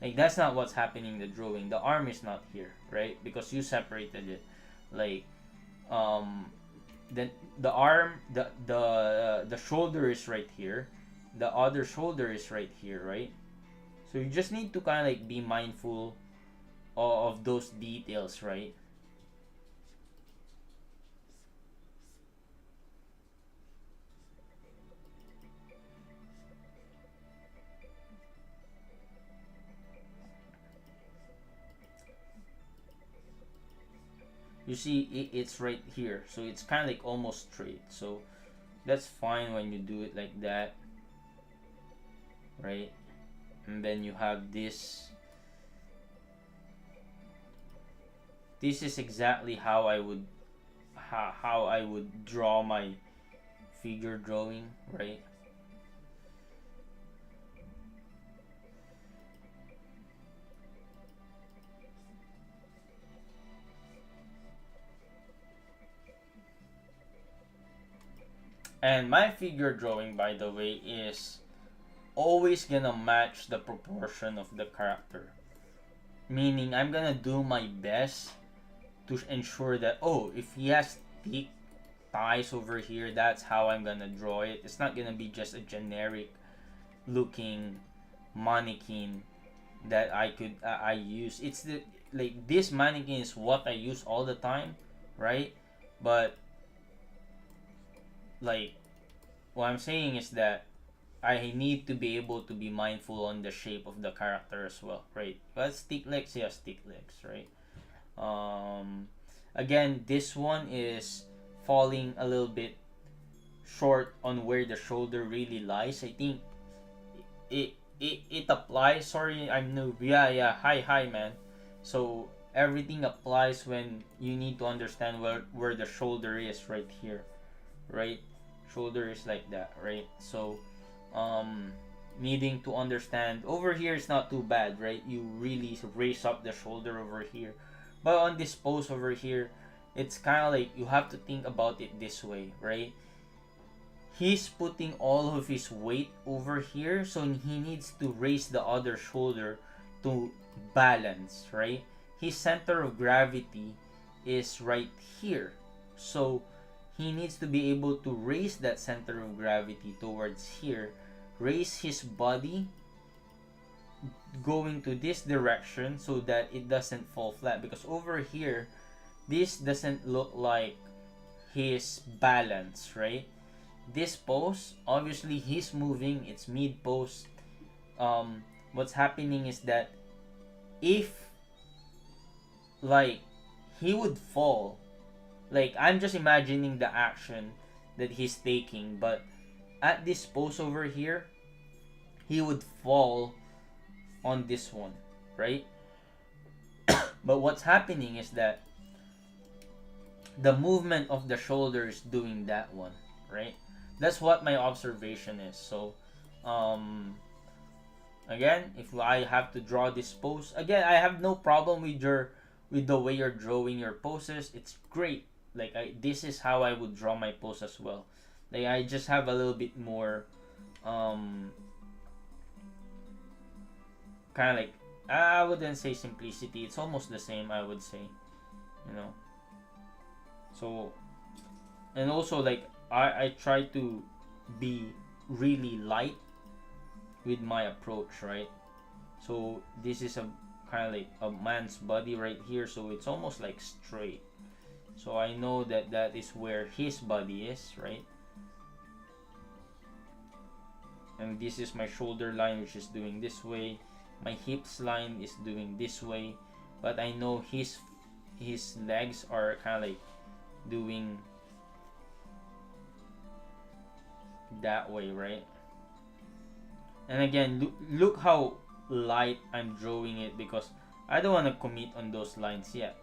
like that's not what's happening in the drawing. The arm is not here, right? Because you separated it. Like then the arm, the shoulder is right here. The other shoulder is right here, right? So you just need to kind of like be mindful of those details, right? You see it's right here, so it's kind of like almost straight, so that's fine when you do it like that, right? And then you have this is exactly how I would draw my figure drawing, right? And my figure drawing, by the way, is always gonna match the proportion of the character. Meaning, I'm gonna do my best to ensure that, oh, if he has thick thighs over here. That's how I'm gonna draw it. It's not gonna be just a generic looking mannequin that I use. It's the like this mannequin is what I use all the time, right? But like what I'm saying is that I need to be able to be mindful on the shape of the character as well, right? But stick legs, yeah, stick legs, right? Again, this one is falling a little bit short on where the shoulder really lies. I think it applies. Sorry, I'm new. Yeah. Hi, man. So everything applies when you need to understand where the shoulder is right here, right? Shoulder is like that, right? So needing to understand over here is not too bad, right? You really raise up the shoulder over here, but on this pose over here, it's kind of like you have to think about it this way, right? He's putting all of his weight over here, so he needs to raise the other shoulder to balance, right? His center of gravity is right here, so he needs to be able to raise that center of gravity towards here, raise his body going to this direction so that it doesn't fall flat, because over here this doesn't look like his balance, right? This pose, obviously he's moving, it's mid pose. What's happening is that if like he would fall, like I'm just imagining the action that he's taking, but at this pose over here, he would fall on this one, right? But what's happening is that the movement of the shoulder is doing that one, right? That's what my observation is. So again, if I have to draw this pose, again, I have no problem with the way you're drawing your poses. It's great. Like this is how I would draw my pose as well. Like I just have a little bit more kind of like, I wouldn't say simplicity. It's almost the same, I would say, you know. So, and also like I try to be really light with my approach, right? So this is a kind of like a man's body right here, so it's almost like straight. So I know that that is where his body is, right? And this is my shoulder line, which is doing this way. My hips line is doing this way, but I know his legs are kind of like doing that way, right? And again, look how light I'm drawing it, because I don't want to commit on those lines yet.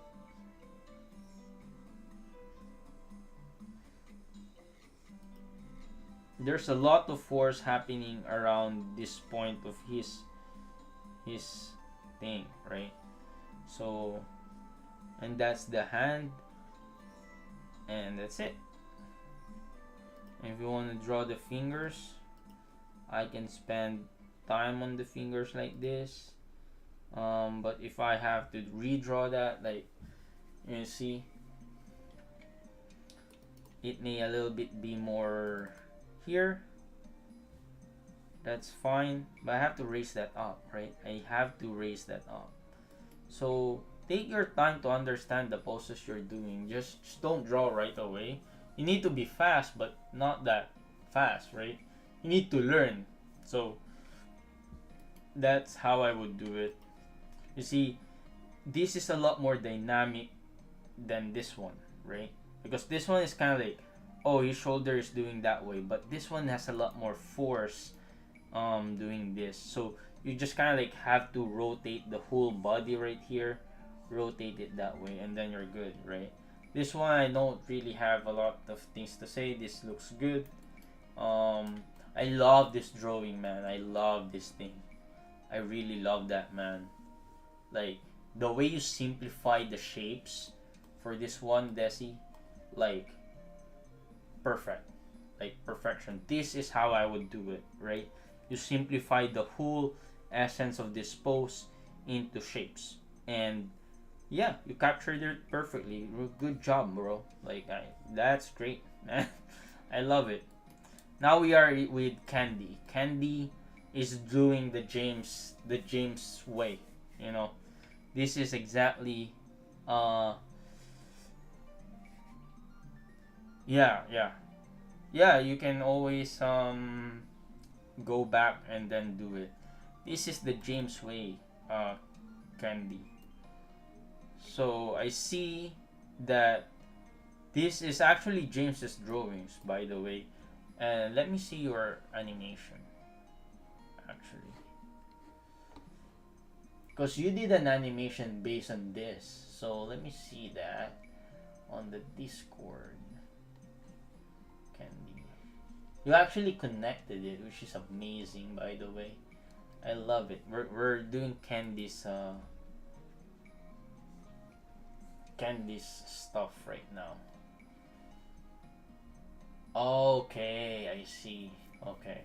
There's a lot of force happening around this point of his thing, right? So, and that's the hand, and that's it. And if you want to draw the fingers, I can spend time on the fingers like this. But if I have to redraw that, like you see, it may a little bit be more here. That's fine, but I have to raise that up, right? I have to raise that up. So take your time to understand the poses you're doing. Just don't draw right away. You need to be fast, but not that fast, right? You need to learn. So that's how I would do it. You see, this is a lot more dynamic than this one, right? Because this one is kind of like, oh, his shoulder is doing that way, but this one has a lot more force doing this. So you just kind of like have to rotate the whole body right here, rotate it that way, and then you're good, right? This one I don't really have a lot of things to say. This looks good. I love this drawing, man. I love this thing. I really love that, man. Like the way you simplify the shapes for this one, Desi, like perfect, like perfection. This is how I would do it, right? You simplify the whole essence of this pose into shapes, and Yeah, you captured it perfectly. Good job, bro. Like, that's great, man. I love it. Now we are with Candy. Candy is doing the James way. You know, this is exactly, uh, yeah, yeah, yeah. You can always go back and then do it. This is the James way, Candy. So I see that this is actually James's drawings, by the way. And let me see your animation, actually. Because you did an animation based on this. So let me see that on the Discord. Candy. You actually connected it, which is amazing, by the way. I love it. We're doing Candy's stuff right now. Okay, I see. Okay.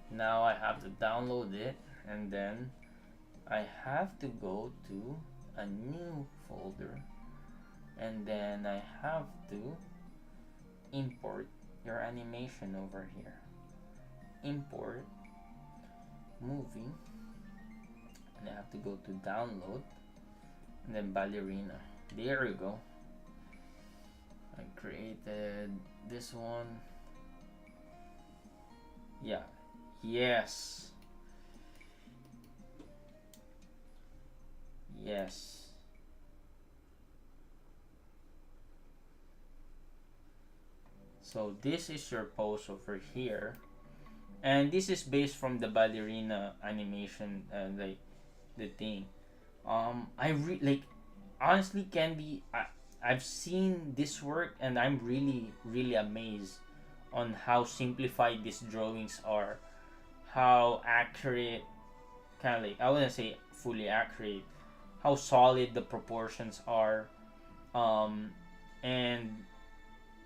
Now I have to download it, and then I have to go to a new folder, and then I have to import your animation over here. Import movie, and I have to go to download, and then ballerina. There you go. I created this one. Yeah. Yes. Yes. So this is your pose over here, and this is based from the ballerina animation, like the thing. Like, honestly, Candy, I've seen this work, and I'm really amazed on how simplified these drawings are, how accurate, kind of like, I wouldn't say fully accurate, how solid the proportions are, um, and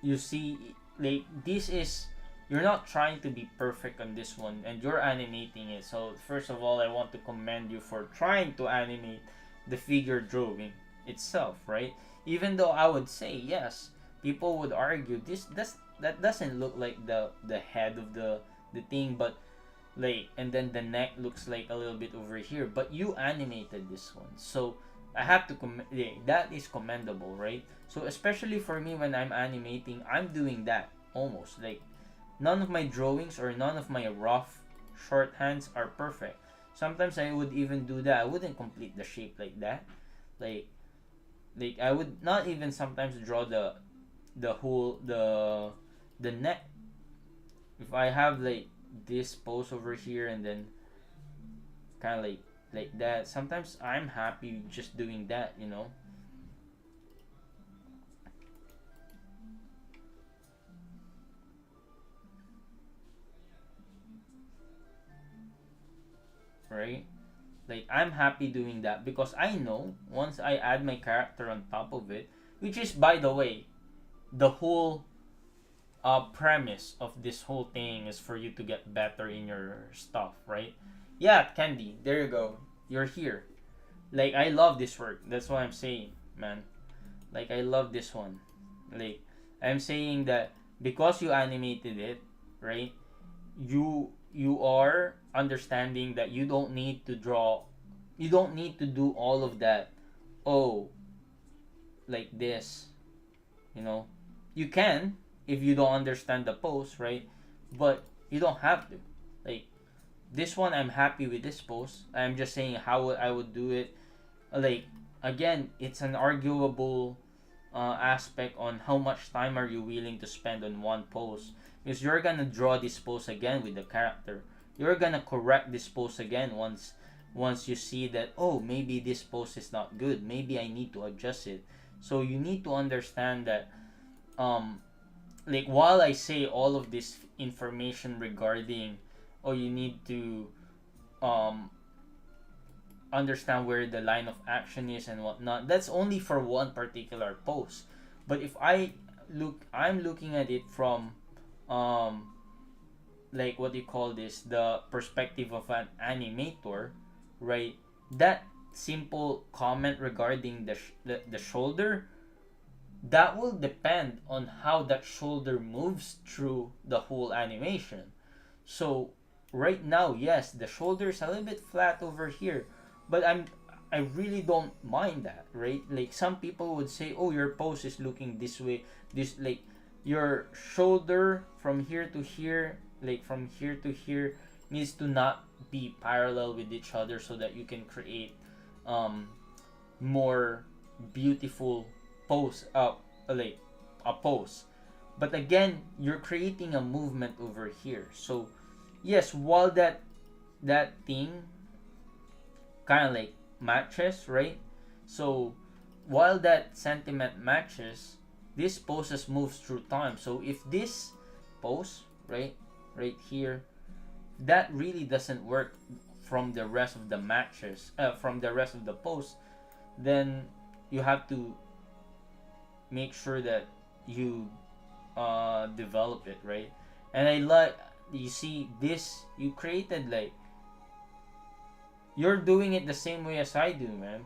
you see, like, this is, you're not trying to be perfect on this one, and you're animating it. So first of all, I want to commend you for trying to animate the figure drawing itself, right? Even though I would say, yes, people would argue that doesn't look like the head of the thing, but like, and then the neck looks like a little bit over here, but you animated this one. So I have to yeah, that is commendable, right? So especially for me, when I'm animating, I'm doing that almost like, none of my drawings or none of my rough shorthands are perfect. Sometimes I would even do that. I wouldn't complete the shape like that. Like I would not even sometimes draw whole the neck. If I have like this pose over here, and then kind of like that, sometimes I'm happy just doing that, right? Like, I'm happy doing that because I know once I add my character on top of it, which is, by the way, the whole premise of this whole thing is for you to get better in your stuff, right? Yeah, Candy, there you go. You're here. Like, I love this work. That's what I'm saying, man. Like, I love this one. Like, I'm saying that because you animated it, right? You are understanding that you don't need to do all of that. Oh, like this, you know. You can if you don't understand the pose, right? But you don't have to. Like, this one, I'm happy with this pose. I'm just saying how I would do it. Like, again, it's an arguable aspect on how much time are you willing to spend on one pose, because you're gonna draw this pose again with the character. You're gonna correct this pose again once you see that, oh, maybe this pose is not good, maybe I need to adjust it. So you need to understand that, um like, while I say all of this information regarding, oh, you need to um understand where the line of action is and whatnot, that's only for one particular post. But if I'm looking at it from, um what do you call this, the perspective of an animator, right? That simple comment regarding the shoulder, that will depend on how that shoulder moves through the whole animation. So right now, yes, the shoulder is a little bit flat over here, but I really don't mind that, right? Like some people would say, "Oh, your pose is looking this way." This like your shoulder from here to here, like from here to here, needs to not be parallel with each other so that you can create um more beautiful pose like a pose. But again, you're creating a movement over here. So yes, while that thing kind of like matches, right? So while that sentiment matches, this poses moves through time. So if this pose, right here, that really doesn't work from the rest of the matches, from the rest of the pose, then you have to make sure that you develop it, right? And I like, you see this, you created like, you're doing it the same way as I do, man.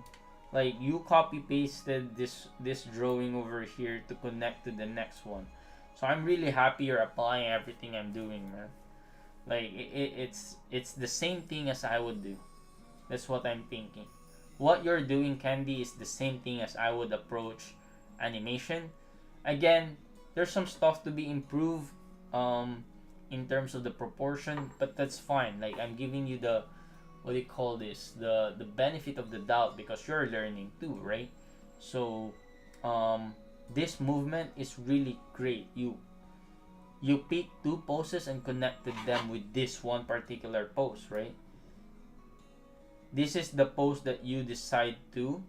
Like you copy pasted this drawing over here to connect to the next one. So I'm really happy you're applying everything I'm doing, man. Like it's the same thing as I would do. That's what I'm thinking. What you're doing, Candy, is the same thing as I would approach animation. Again, there's some stuff to be improved in terms of the proportion, but that's fine. Like I'm giving you the, what do you call this, the benefit of the doubt, because you're learning too, right? So this movement is really great. You pick two poses and connected them with this one particular pose, right? This is the pose that you decide to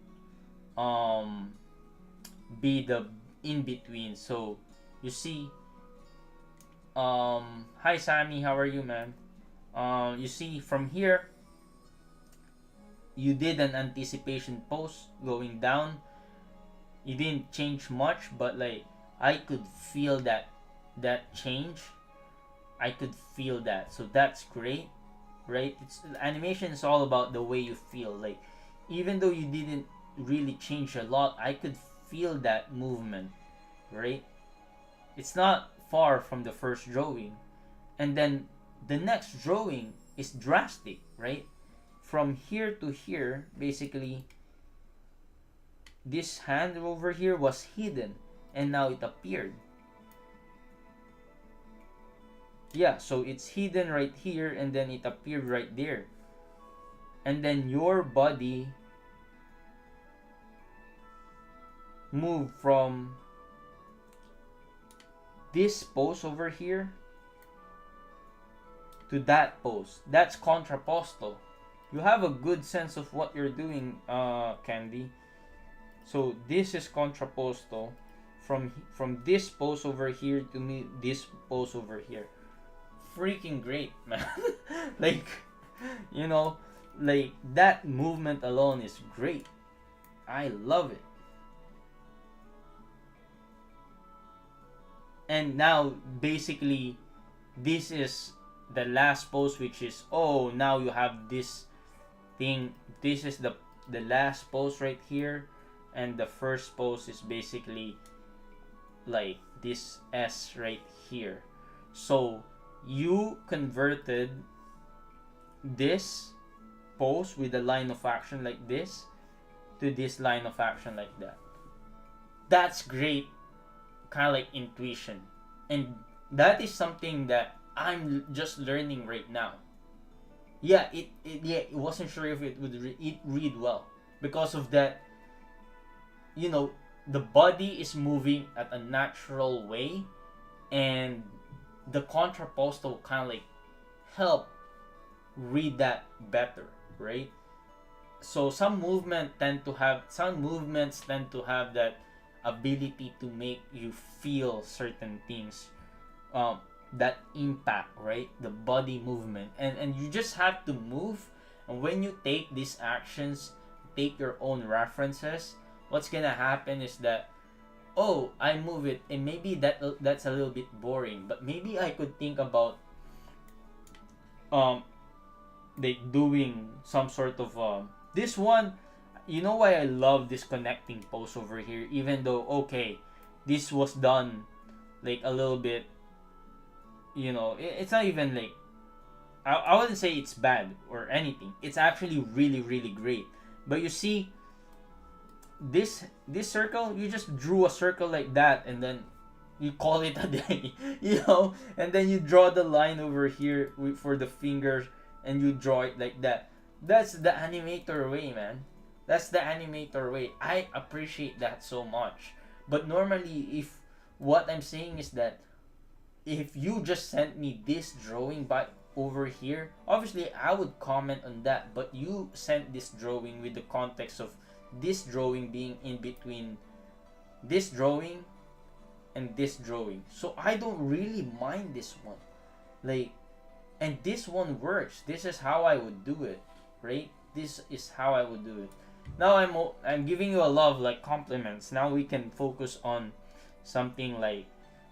um be the in between. So you see, hi Sammy, how are you, man? You see from here, you did an anticipation pose going down. You didn't change much, but like I could feel that change. I could feel that. So that's great, right? It's animation is all about the way you feel. Like even though you didn't really change a lot, I could feel that movement, right? It's not far from the first drawing. And then the next drawing is drastic, right? From here to here, basically, this hand over here was hidden and now it appeared. Yeah, so it's hidden right here and then it appeared right there. And then your body moved from this pose over here to that pose. That's contrapposto. You have a good sense of what you're doing, Candy. So this is contrapposto from this pose over here to me this pose over here. Freaking great, man. Like, you know, like that movement alone is great. I love it. And now basically this is the last pose, which is, oh, now you have this thing. This is the last pose right here, and the first pose is basically like this S right here. So you converted this pose with a line of action like this to this line of action like that. That's great, kind of like intuition, and that is something that I'm just learning right now. Yeah, it wasn't sure if it would read well because of that. You know, the body is moving at a natural way, and the contrapposto kind of like help read that better, right? So some movements tend to have that ability to make you feel certain things, that impact, right? The body movement, and you just have to move. And when you take these actions, take your own references, what's gonna happen is that, oh, I move it, and maybe that's a little bit boring, but maybe I could think about like doing some sort of this one. You know why I love this connecting pose over here, even though, okay, this was done like a little bit, it's not even like, I wouldn't say it's bad or anything. It's actually really, really great. But you see, this circle, you just drew a circle like that, and then you call it a day, and then you draw the line over here for the fingers, and you draw it like that. That's the animator way, man. That's the animator way. I appreciate that so much. But normally, if what I'm saying is that if you just sent me this drawing by over here, obviously I would comment on that. But you sent this drawing with the context of this drawing being in between this drawing and this drawing. So I don't really mind this one. Like, and this one works. This is how I would do it, right? This is how I would do it. Now I'm giving you a lot of like compliments. Now we can focus on something like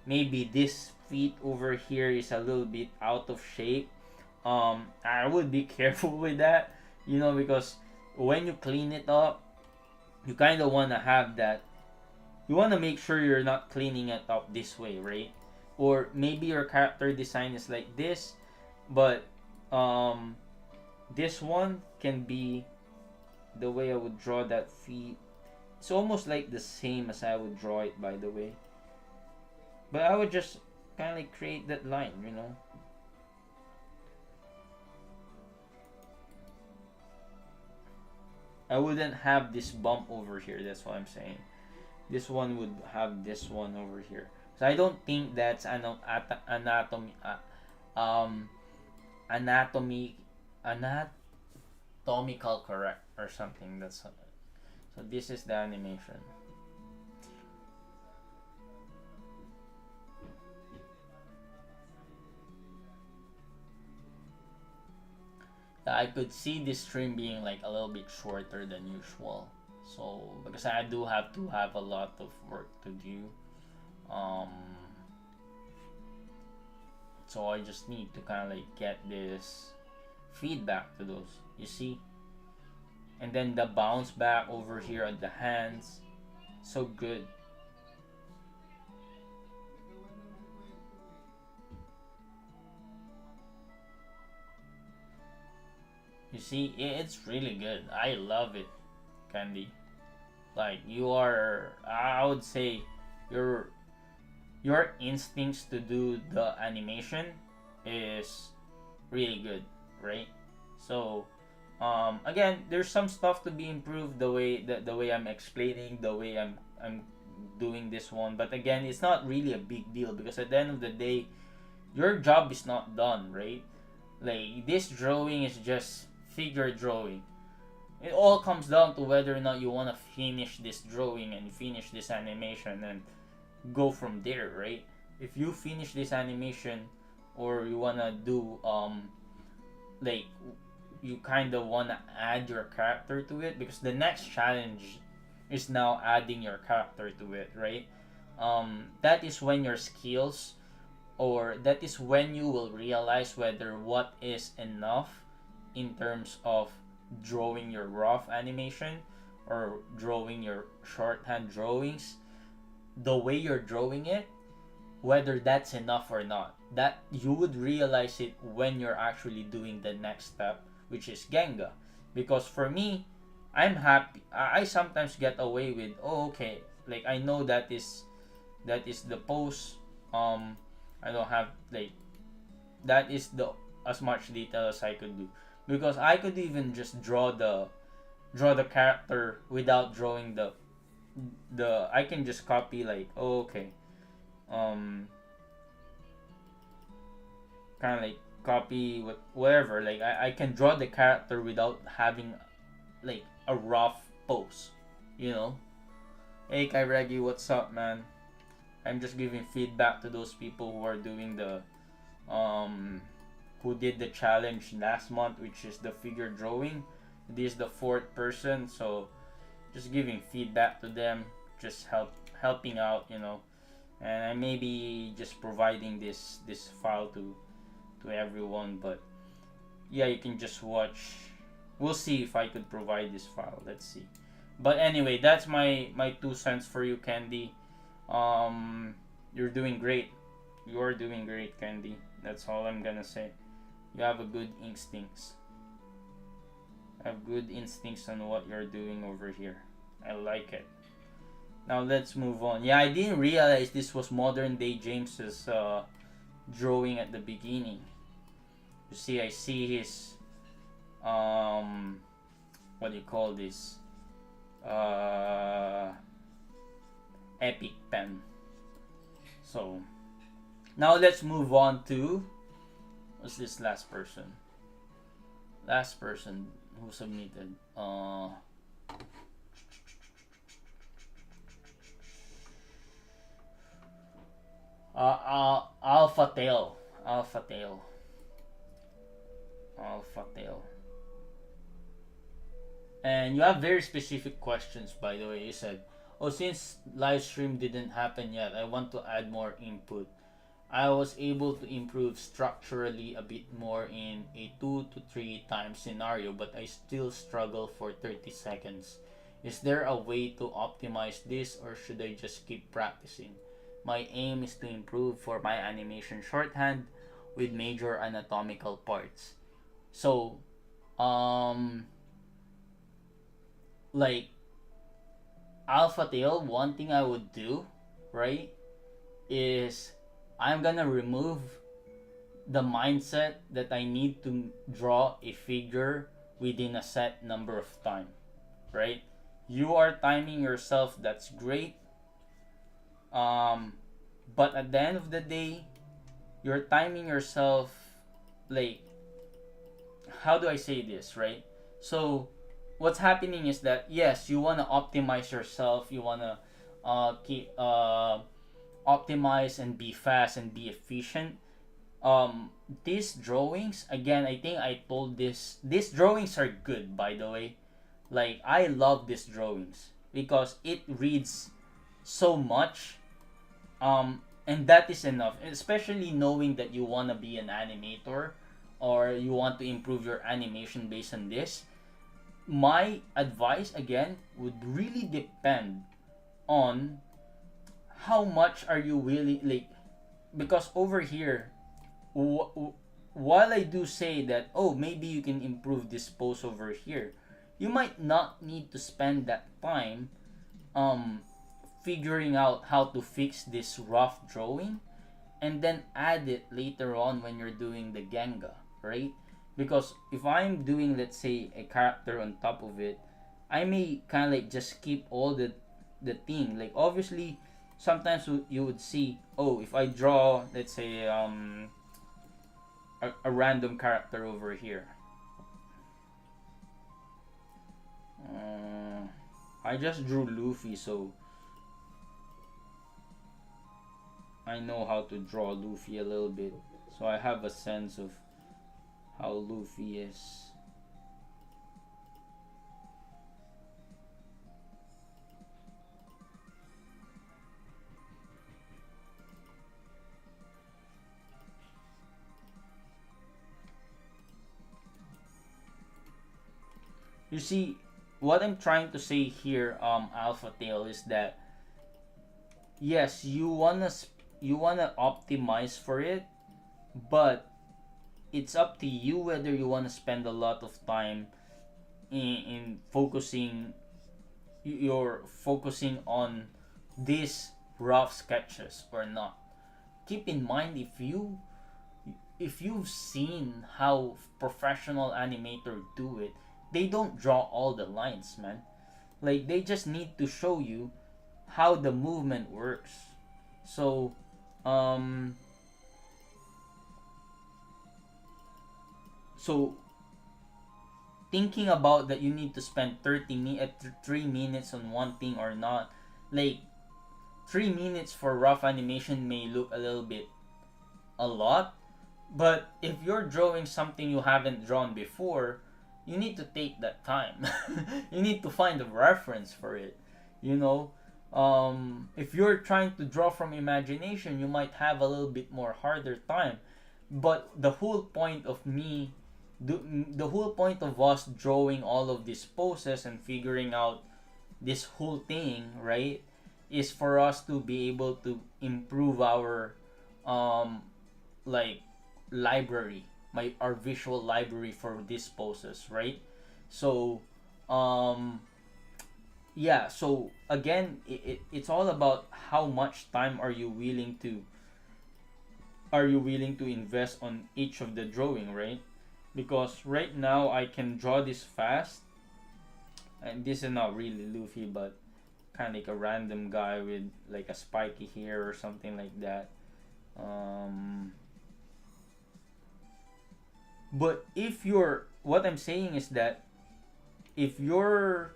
maybe this feet over here is a little bit out of shape. I would be careful with that, because when you clean it up, you kind of want to have that. You want to make sure you're not cleaning it up this way, right? Or maybe your character design is like this, but this one can be the way I would draw that feet. It's almost like the same as I would draw it, by the way. But I would just kind of like create that line. I wouldn't have this bump over here, that's what I'm saying. This one would have this one over here. So I don't think that's anatomy, um, anatomy, anatomical correct or something. So this is the animation. I could see this stream being like a little bit shorter than usual. So because I do have to have a lot of work to do. Um, so I just need to kind of like get this feedback to those. You see? And then the bounce back over here on the hands. So good. You see, it's really good. I love it, Candy. Like I would say, your your instincts to do the animation is really good, right? So, again, there's some stuff to be improved. The way I'm explaining, the way I'm doing this one. But again, it's not really a big deal because at the end of the day, your job is not done, right? Like this drawing is just figure drawing. It all comes down to whether or not you want to finish this drawing and finish this animation and go from there, right? If you finish this animation or you want to do like you kind of want to add your character to it, because the next challenge is now adding your character to it, right? That is when your skills, or that is when you will realize whether what is enough in terms of drawing your rough animation or drawing your shorthand drawings, the way you're drawing it, whether that's enough or not. That you would realize it when you're actually doing the next step, which is Genga. Because for me, I'm happy. I sometimes get away with, oh, okay, like I know that is the pose. I don't have like that is the as much detail as I could do, because I could even just draw the character without drawing the I can just copy like, oh, okay, um kind of like copy whatever, like I can draw the character without having like a rough pose, you know. Hey Kairegi, what's up, man? I'm just giving feedback to those people who are doing the um who did the challenge last month, which is the figure drawing. This is the fourth person, so just giving feedback to them, just helping out, and I may be just providing this file to everyone. But yeah, you can just watch We'll see if I could provide this file. Let's see. But anyway, that's my 2 cents for you, Candy. You're doing great. You're doing great, Candy. That's all I'm gonna say. You have a good instincts. Have good instincts on what you're doing over here. I like it. Now let's move on. Yeah, I didn't realize this was modern day James's drawing at the beginning. You see, I see his what do you call this? Epic pen. So now let's move on to what's this last person? Last person who submitted. Alpha Tail. Alpha Tail. Alpha Tail. And you have very specific questions, by the way. You said, oh, since live stream didn't happen yet, I want to add more input. I was able to improve structurally a bit more in a 2 to 3 times scenario, but I still struggle for 30 seconds. Is there a way to optimize this, or should I just keep practicing? My aim is to improve for my animation shorthand with major anatomical parts. So, like Alpha Tail, one thing I would do, right, is I'm gonna remove the mindset that I need to draw a figure within a set number of time, right? You are timing yourself, that's great. But at the end of the day, you're timing yourself, like, how do I say this, right? So what's happening is that, yes, you want to optimize yourself, you want to keep optimize and be fast and be efficient. These drawings, again, I think I told these drawings are good, by the way. Like, I love these drawings because it reads so much, and that is enough, especially knowing that you want to be an animator or you want to improve your animation based on this. My advice, again, would really depend on how much are you willing, like, because over here, while I do say that, oh, maybe you can improve this pose over here, you might not need to spend that time figuring out how to fix this rough drawing and then add it later on when you're doing the Genga, right? Because if I'm doing, let's say, a character on top of it, I may kind of like just keep all the thing. Like, obviously, sometimes you would see, oh, if I draw, let's say, a random character over here. I just drew Luffy, so I know how to draw Luffy a little bit. So I have a sense of how Luffy is. You see, what I'm trying to say here, Alpha Tail, is that yes, you wanna optimize for it, but it's up to you whether you wanna spend a lot of time in focusing. You're focusing on these rough sketches or not. Keep in mind, if you've seen how professional animator do it, they don't draw all the lines, man. Like, they just need to show you how the movement works. So so thinking about that you need to spend 3 minutes on one thing or not, like, 3 minutes for rough animation may look a little bit a lot, but if you're drawing something you haven't drawn before, you need to take that time. You need to find a reference for it, you know. If you're trying to draw from imagination, you might have a little bit more harder time, but the whole point of me the whole point of us drawing all of these poses and figuring out this whole thing, right, is for us to be able to improve our um like library, my our visual library for these poses, right? So um yeah, so again, it's all about how much time are you willing to invest on each of the drawing, right? Because right now I can draw this fast, and this is not really Luffy, but kind of like a random guy with like a spiky hair or something like that. um but if you're what I'm saying is that if you're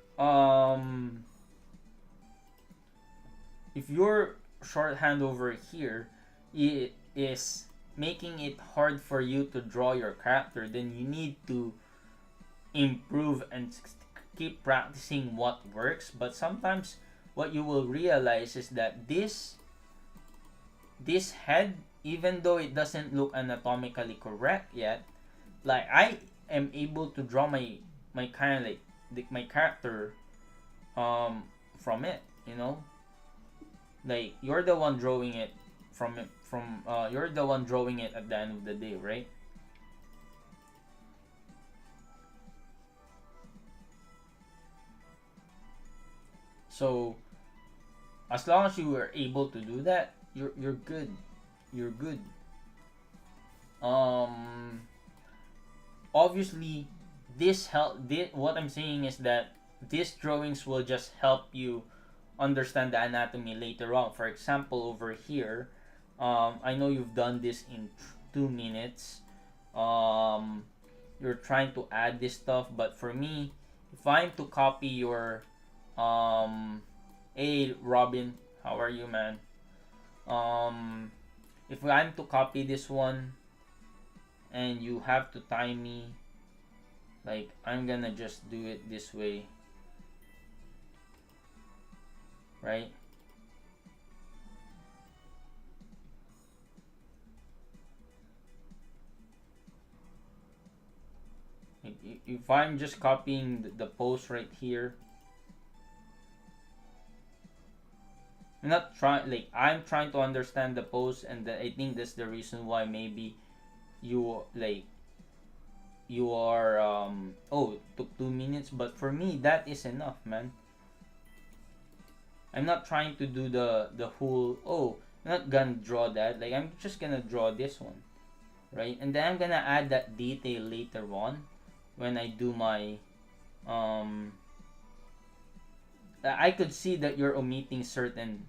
if your shorthand over here is making it hard for you to draw your character, then you need to improve and keep practicing what works. But sometimes what you will realize is that this head, even though it doesn't look anatomically correct yet, like I am able to draw my kind of like my character from it, you know. Like you're the one drawing it from you're the one drawing it at the end of the day, right? So as long as you are able to do that, you're good. You're good. um Obviously, what I'm saying is that these drawings will just help you understand the anatomy later on. For example, over here, I know you've done this in 2 minutes. um you're trying to add this stuff, but for me, if I'm to copy your hey Robin, how are you, man? If I'm to copy this one and you have to time me, like I'm gonna just do it this way, right? If I'm just copying the post right here, I'm not trying, like I'm trying to understand the post, and I think that's the reason why maybe you like you are oh, it took 2 minutes, but for me that is enough, man. I'm not trying to do the whole, oh, I'm not gonna draw that, like I'm just gonna draw this one, right? And then I'm gonna add that detail later on when I do my um I could see that you're omitting certain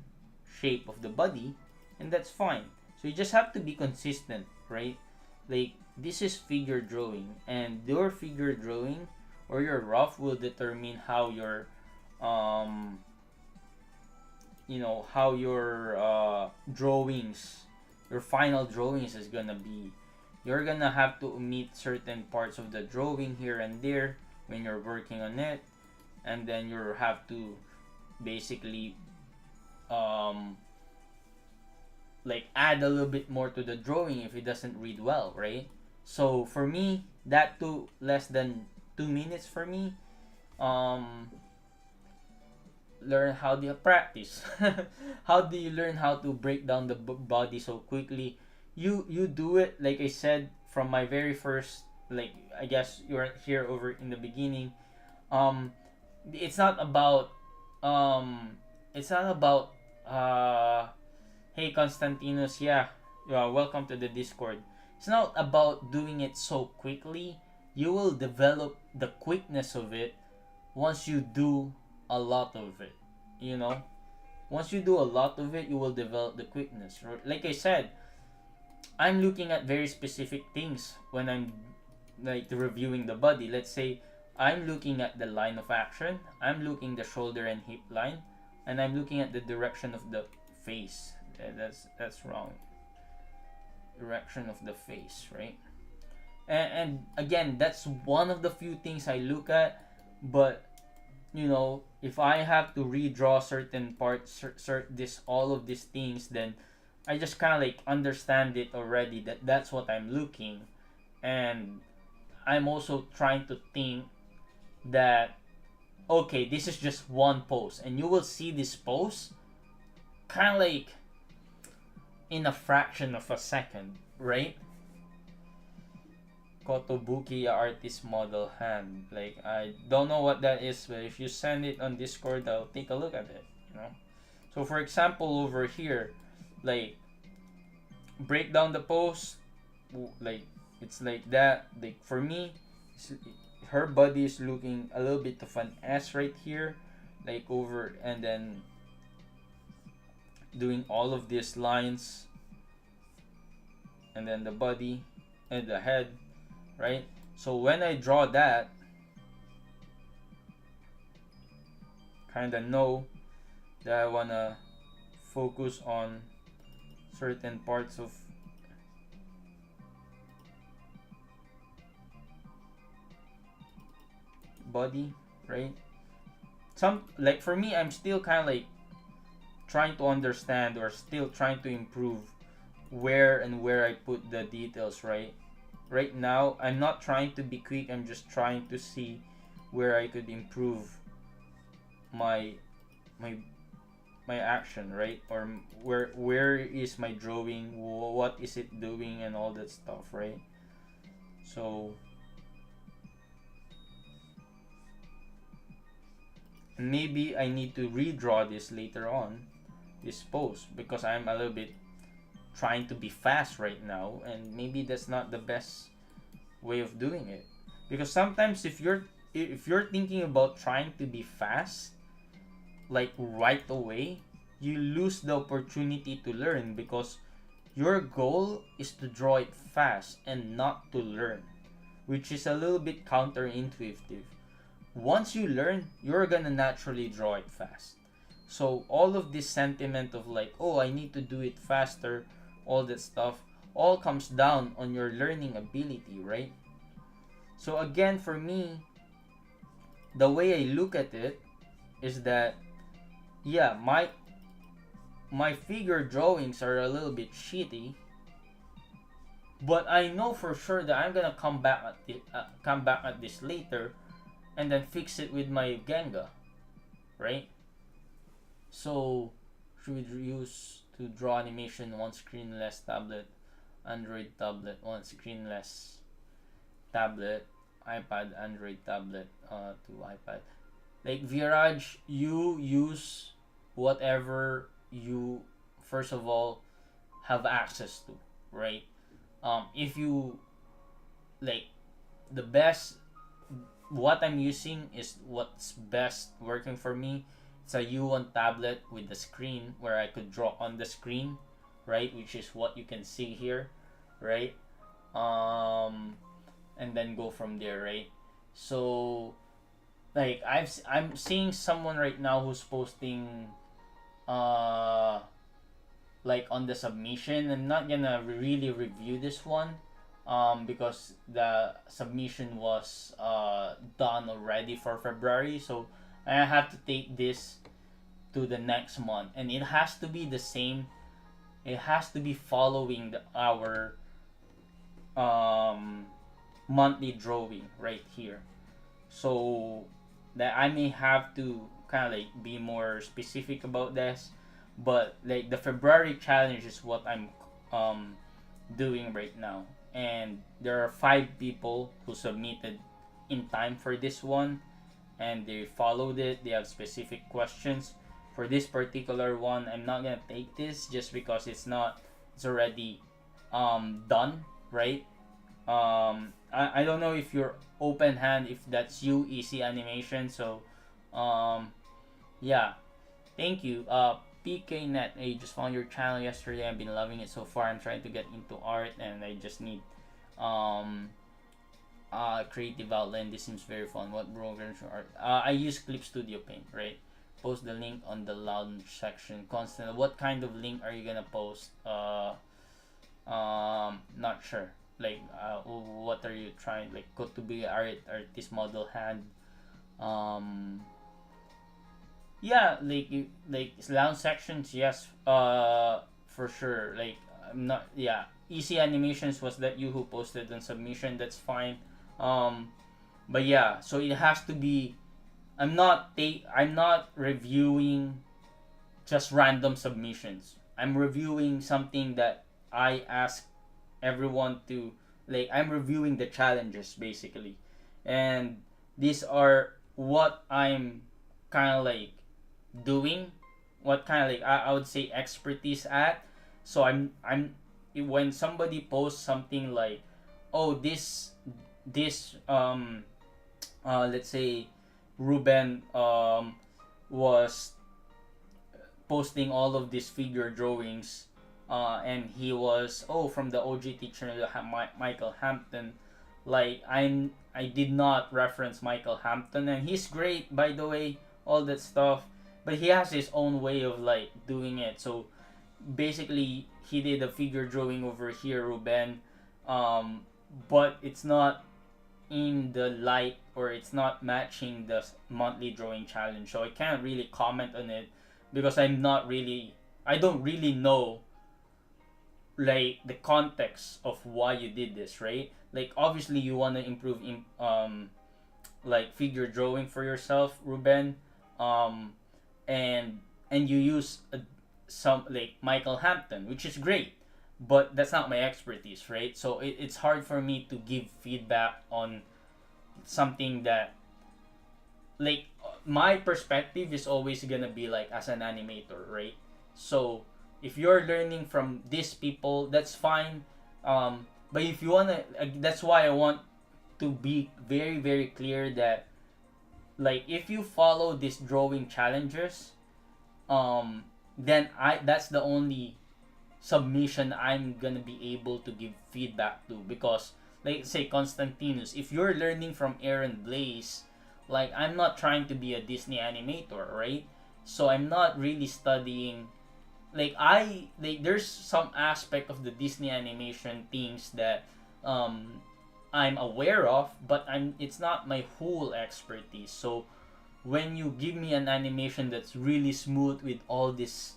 shape of the body, and that's fine. So you just have to be consistent, right? Like this is figure drawing, and your figure drawing or your rough will determine how your um how your drawings, your final drawings is gonna be. You're gonna have to omit certain parts of the drawing here and there when you're working on it, and then you have to basically um like add a little bit more to the drawing if it doesn't read well, right? So for me, that took less than 2 minutes for me. um Learn how do you practice. How do you learn how to break down the body so quickly? You do it, like I said, from my very first, like I guess you're here over in the beginning. um it's not about it's not about hey Constantinos, yeah, welcome to the Discord. It's not about doing it so quickly. You will develop the quickness of it once you do a lot of it, you know. Once you do a lot of it, you will develop the quickness. Like I said, I'm looking at very specific things when I'm like reviewing the body. Let's say I'm looking at the line of action, I'm looking the shoulder and hip line, and I'm looking at the direction of the face. That's wrong. Direction of the face, right? And again, that's one of the few things I look at. But if I have to redraw certain parts, this all of these things, then I just kind of like understand it already that that's what I'm looking, and I'm also trying to think that okay, this is just one pose, and you will see this pose kind of like in a fraction of a second, right? Kotobuki artist model hand. Like, I don't know what that is, but if you send it on Discord, I'll take a look at it. You know. So for example, over here, like break down the pose, like it's like that. Like for me, her body is looking a little bit of an S right here, like over, and then doing all of these lines, and then the body and the head, right? So when I draw that, kind of know that I wanna focus on certain parts of body, right? Some, like for me, I'm still kind of like trying to understand or still trying to improve where I put the details, right? Right now, I'm not trying to be quick. I'm just trying to see where I could improve my my my action, right? Or where is my drawing? What is it doing and all that stuff, right? So maybe I need to redraw this later on, this pose, because I'm a little bit trying to be fast right now, and maybe that's not the best way of doing it. Because sometimes if you're thinking about trying to be fast, like right away, you lose the opportunity to learn because your goal is to draw it fast and not to learn, which is a little bit counterintuitive. Once you learn, you're gonna naturally draw it fast. So all of this sentiment of like, oh, I need to do it faster, all that stuff, all comes down on your learning ability, right? So again, for me, the way I look at it is that, yeah, my figure drawings are a little bit shitty, but I know for sure that I'm gonna come back at this later, and then fix it with my Genga, right? So should we use to draw animation one screen less tablet, Android tablet, one screen less tablet, iPad, Android tablet, to iPad. Like Viraj, you use whatever you first of all have access to, right? If you like the best, what I'm using is what's best working for me. It's a U1 tablet with the screen where I could draw on the screen, right? Which is what you can see here, right? And then go from there, right? So like I'm seeing someone right now who's posting uh like on the submission. I'm not gonna really review this one because the submission was done already for February, so I have to take this to the next month, and it has to be the same. It has to be following our um, monthly drawing right here, so that I may have to kind of like be more specific about this. But like the February challenge is what I'm um, doing right now, and there are 5 people who submitted in time for this one, and they followed it. They have specific questions for this particular one. I'm not gonna take this just because it's already done, right? I don't know if you're open hand, if that's you, easy animation. So um yeah, thank you. PKNet, I just found your channel yesterday. I've been loving it so far. I'm trying to get into art, and I just need um creative outline. This seems very fun. What programs for art? I use Clip Studio Paint, right? Post the link on the lounge section. Constant. What kind of link are you gonna post? Not sure. Like, what are you trying? Like, to be artist model hand. Um, yeah, like lounge sections. Yes. For sure. Like, I'm not. Yeah, easy animations was that you who posted on submission. That's fine. Um, but yeah, so it has to be. I'm not reviewing just random submissions. I'm reviewing something that I ask everyone to, like, I'm reviewing the challenges basically. And these are what I'm kind of like doing, what kind of like I would say expertise at. So I'm when somebody posts something like, oh, this let's say Ruben was posting all of these figure drawings, and he was, oh, from the OGT channel, Michael Hampton. Like, I did not reference Michael Hampton, and he's great, by the way, all that stuff, but he has his own way of like doing it. So basically, he did a figure drawing over here, Ruben, um, but it's not in the light, or it's not matching the monthly drawing challenge, so I can't really comment on it because I don't really know like the context of why you did this, right? Like, obviously you want to improve in like figure drawing for yourself, Ruben. um and you use some like Michael Hampton, which is great, but that's not my expertise, right? So it's hard for me to give feedback on something that, like, my perspective is always gonna be like as an animator, right? So if you're learning from these people, that's fine. But if you wanna, that's why I want to be very very clear that, like, if you follow these drawing challenges, then I that's the only submission I'm gonna be able to give feedback to, because, like, say Constantinus, if you're learning from Aaron Blaze, like, I'm not trying to be a Disney animator, right? So I'm not really studying, like, there's some aspect of the Disney animation things that I'm aware of, but it's not my whole expertise. So when you give me an animation that's really smooth with all this,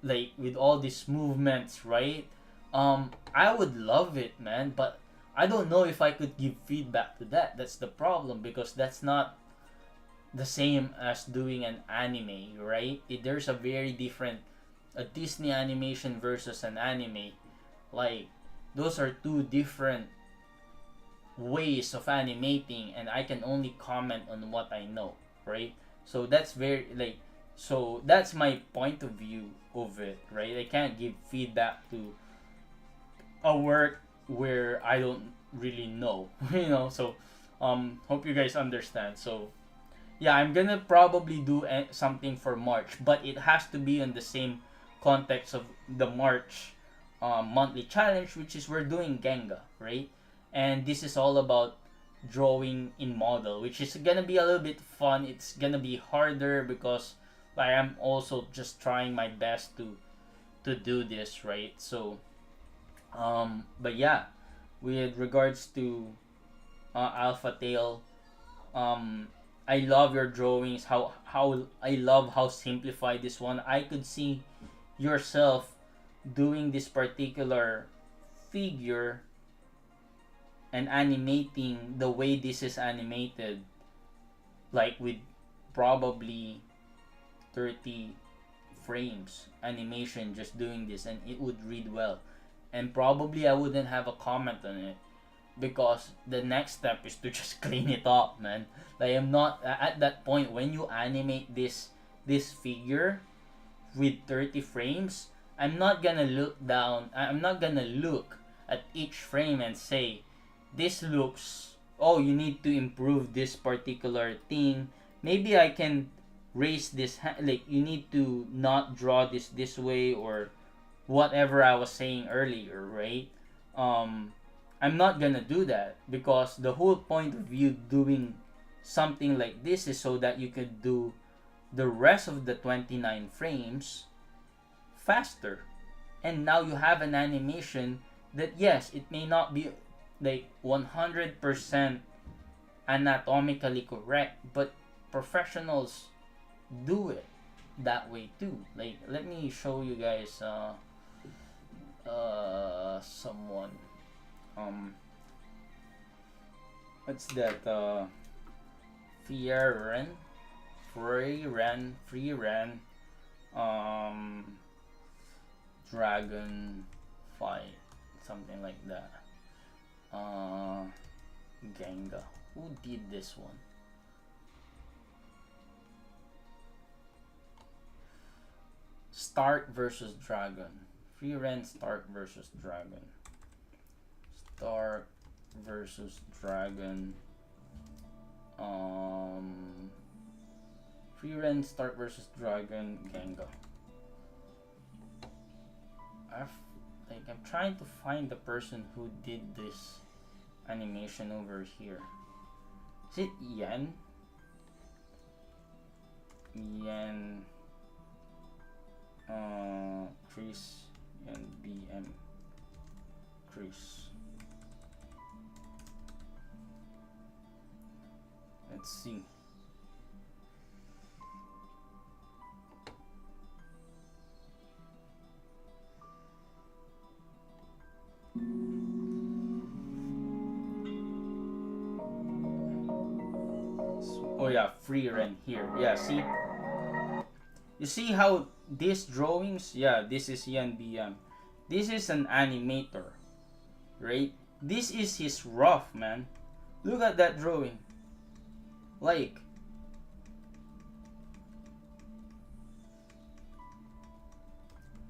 like, with all these movements, right? I would love it, man, but I don't know if I could give feedback to that. That's the problem, because that's not the same as doing an anime, right? There's a very different, a Disney animation versus an anime. Like, those are two different ways of animating, and I can only comment on what I know, right? So that's very, like, so that's my point of view of it, right? I can't give feedback to a work where I don't really know, So hope you guys understand. So yeah, I'm gonna probably do something for March, but it has to be in the same context of the March monthly challenge, which is we're doing Genga, right? And this is all about drawing in model, which is gonna be a little bit fun. It's gonna be harder because I am also just trying my best to do this, right? So but yeah, with regards to Alpha Tail, um, I love your drawings. How I love how simplified this one. I could see yourself doing this particular figure and animating the way this is animated, like with probably 30 frames animation, just doing this, and it would read well. And probably I wouldn't have a comment on it, because the next step is to just clean it up, man. Like, I'm not at that point when you animate this figure with 30 frames. I'm not gonna look down. I'm not gonna look at each frame and say, this looks, oh, you need to improve this particular thing. Maybe I can raise this like, you need to not draw this way, or whatever I was saying earlier, right? Um, I'm not gonna do that, because the whole point of you doing something like this is so that you could do the rest of the 29 frames faster. And now you have an animation that, yes, it may not be like 100% anatomically correct, but professionals do it that way too. Like, let me show you guys someone. um what's that? Frieren, Frieren, um, Dragon Fight, something like that. Genga. Who did this one? Stark versus Dragon. Frieren Stark versus Dragon. Stark versus Dragon. Frieren Stark versus Dragon Genga. I'm trying to find the person who did this animation over here. Is it Yen? Yen Chris and BM Chris. Let's see. Oh yeah, Frieren here. Yeah, see? You see how these drawings, yeah, this is Yan BM. This is an animator, right? This is his rough, man. Look at that drawing. Like,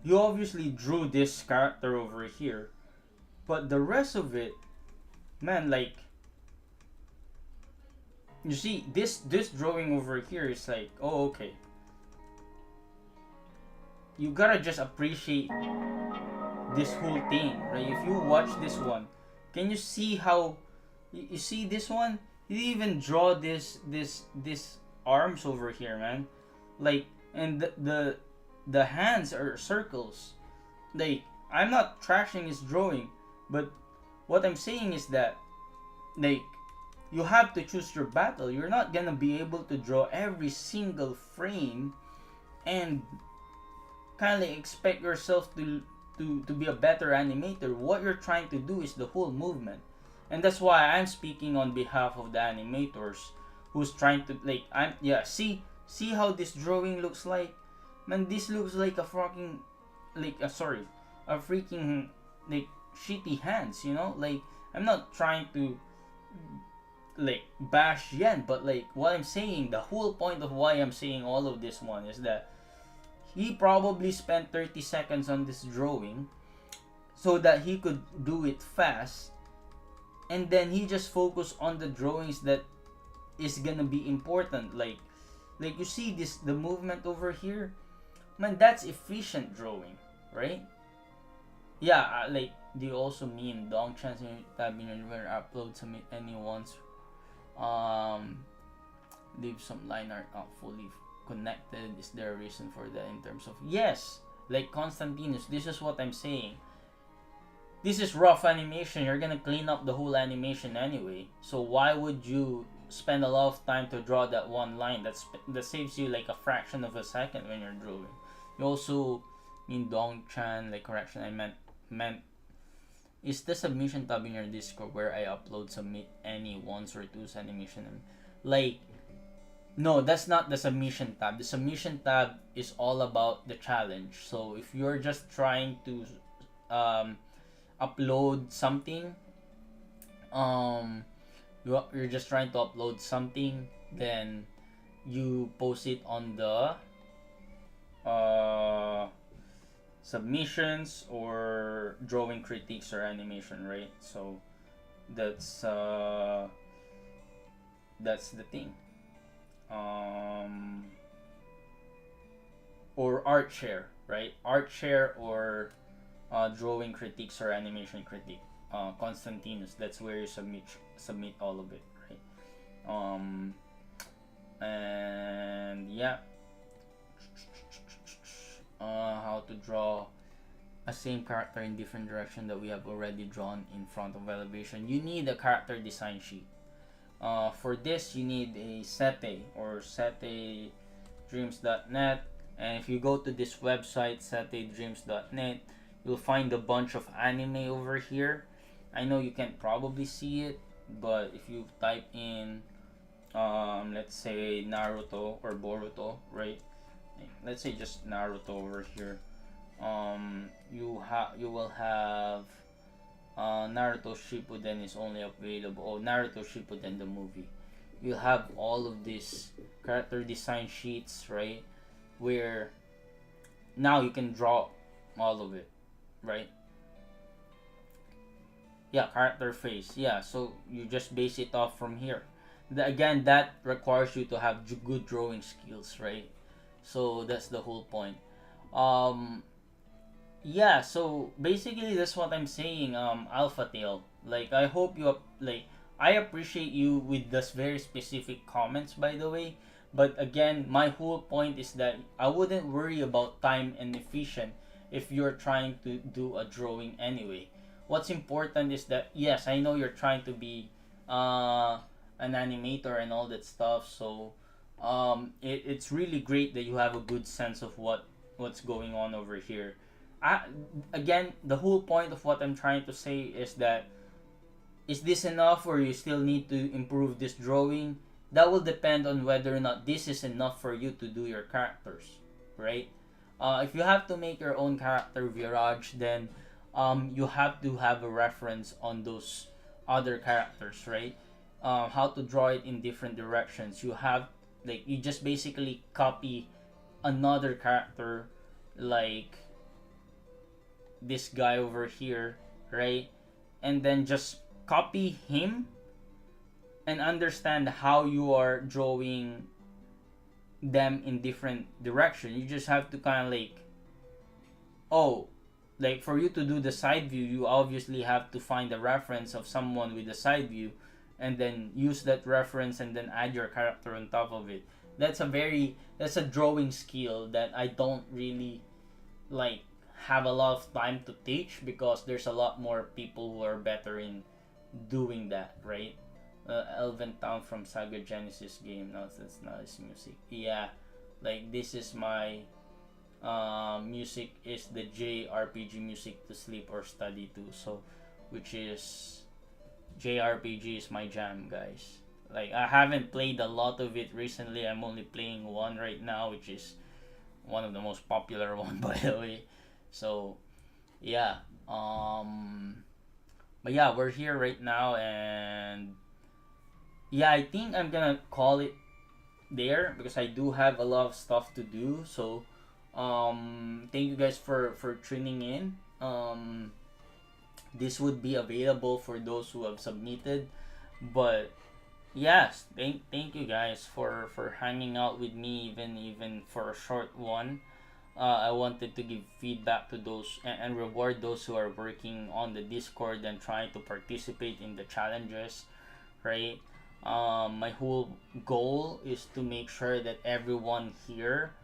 you obviously drew this character over here, but the rest of it, man, like, you see this drawing over here is like, oh, okay. You gotta just appreciate this whole thing, right? If you watch this one, can you see how you see this one? You even draw this arms over here, man. Like, and the hands are circles. Like, I'm not trashing his drawing, but what I'm saying is that, like, you have to choose your battle. You're not gonna be able to draw every single frame and kind of expect yourself to be a better animator. What you're trying to do is the whole movement, and that's why I'm speaking on behalf of the animators who's trying to, like, see how this drawing looks like, man. This looks like a fucking, like, a freaking, like, shitty hands, you know. Like, I'm not trying to, like, bash Yen, but, like, what I'm saying, the whole point of why I'm saying all of this one is that he probably spent 30 seconds on this drawing so that he could do it fast, and then he just focused on the drawings that is gonna be important. Like you see this, the movement over here, man, that's efficient drawing, right? Yeah, like, do you also mean Dong Chan's tab in your upload, submit any once, leave some line art not fully connected? Is there a reason for that in terms of, yes, like Constantinus, this is what I'm saying. This is rough animation. You're gonna clean up the whole animation anyway, so why would you spend a lot of time to draw that one line that saves you like a fraction of a second when you're drawing? You also mean Dong Chan, like, correction, I meant is the submission tab in your Discord where I upload submit any ones or twos animation? Like, no, that's not the submission tab. The submission tab is all about the challenge. So if you're just trying to upload something, you're just trying to upload something, then you post it on the submissions or drawing critiques or animation, right? So that's the thing. Or art share, right? Art share or drawing critiques or animation critique. Constantinus, that's where you submit all of it, right? And yeah, how to draw a same character in different direction that we have already drawn in front of elevation. You need a character design sheet. For this, you need a Sete or setedreams.net, and if you go to this website, setedreams.net, you'll find a bunch of anime over here. I know you can probably see it, but if you type in let's say Naruto or Boruto, right? Let's say just Naruto over here. You will have Naruto Shippuden is only available. Oh, Naruto Shippuden the movie. You have all of these character design sheets, right? Where now you can draw all of it, right? Yeah, character face. Yeah, so you just base it off from here. Again, that requires you to have good drawing skills, right? So that's the whole point. Um, yeah, so basically that's what I'm saying. Alpha Tail. Like I hope you like I appreciate you with this very specific comments, by the way. But again, my whole point is that I wouldn't worry about time and efficient if you're trying to do a drawing anyway. What's important is that yes, I know you're trying to be uh, an animator and all that stuff. So it's really great that you have a good sense of what's going on over here. I, Again, the whole point of what I'm trying to say is that is this enough or you still need to improve this drawing? That will depend on whether or not this is enough for you to do your characters, right? If you have to make your own character Viraj, then you have to have a reference on those other characters, right? How to draw it in different directions. You have like you just basically copy another character like this guy over here, right? And then just copy him and understand how you are drawing them in different direction. You just have to kind of like, oh, like for you to do the side view, you obviously have to find a reference of someone with the side view and then use that reference and then add your character on top of it. That's a drawing skill that I don't really like have a lot of time to teach because there's a lot more people who are better in doing that, right? Elven Town from Saga Genesis game. No, that's not his music. Yeah, like this is my music is the JRPG music to sleep or study to. So, which is JRPG is my jam, guys. Like I haven't played a lot of it recently. I'm only playing one right now, which is one of the most popular one by the way. So yeah, but yeah, we're here right now, and yeah, I think I'm gonna call it there because I do have a lot of stuff to do. So thank you guys for tuning in. This would be available for those who have submitted, but yes, thank you guys for hanging out with me even for a short one. I wanted to give feedback to those and reward those who are working on the Discord and trying to participate in the challenges, right? My whole goal is to make sure that everyone here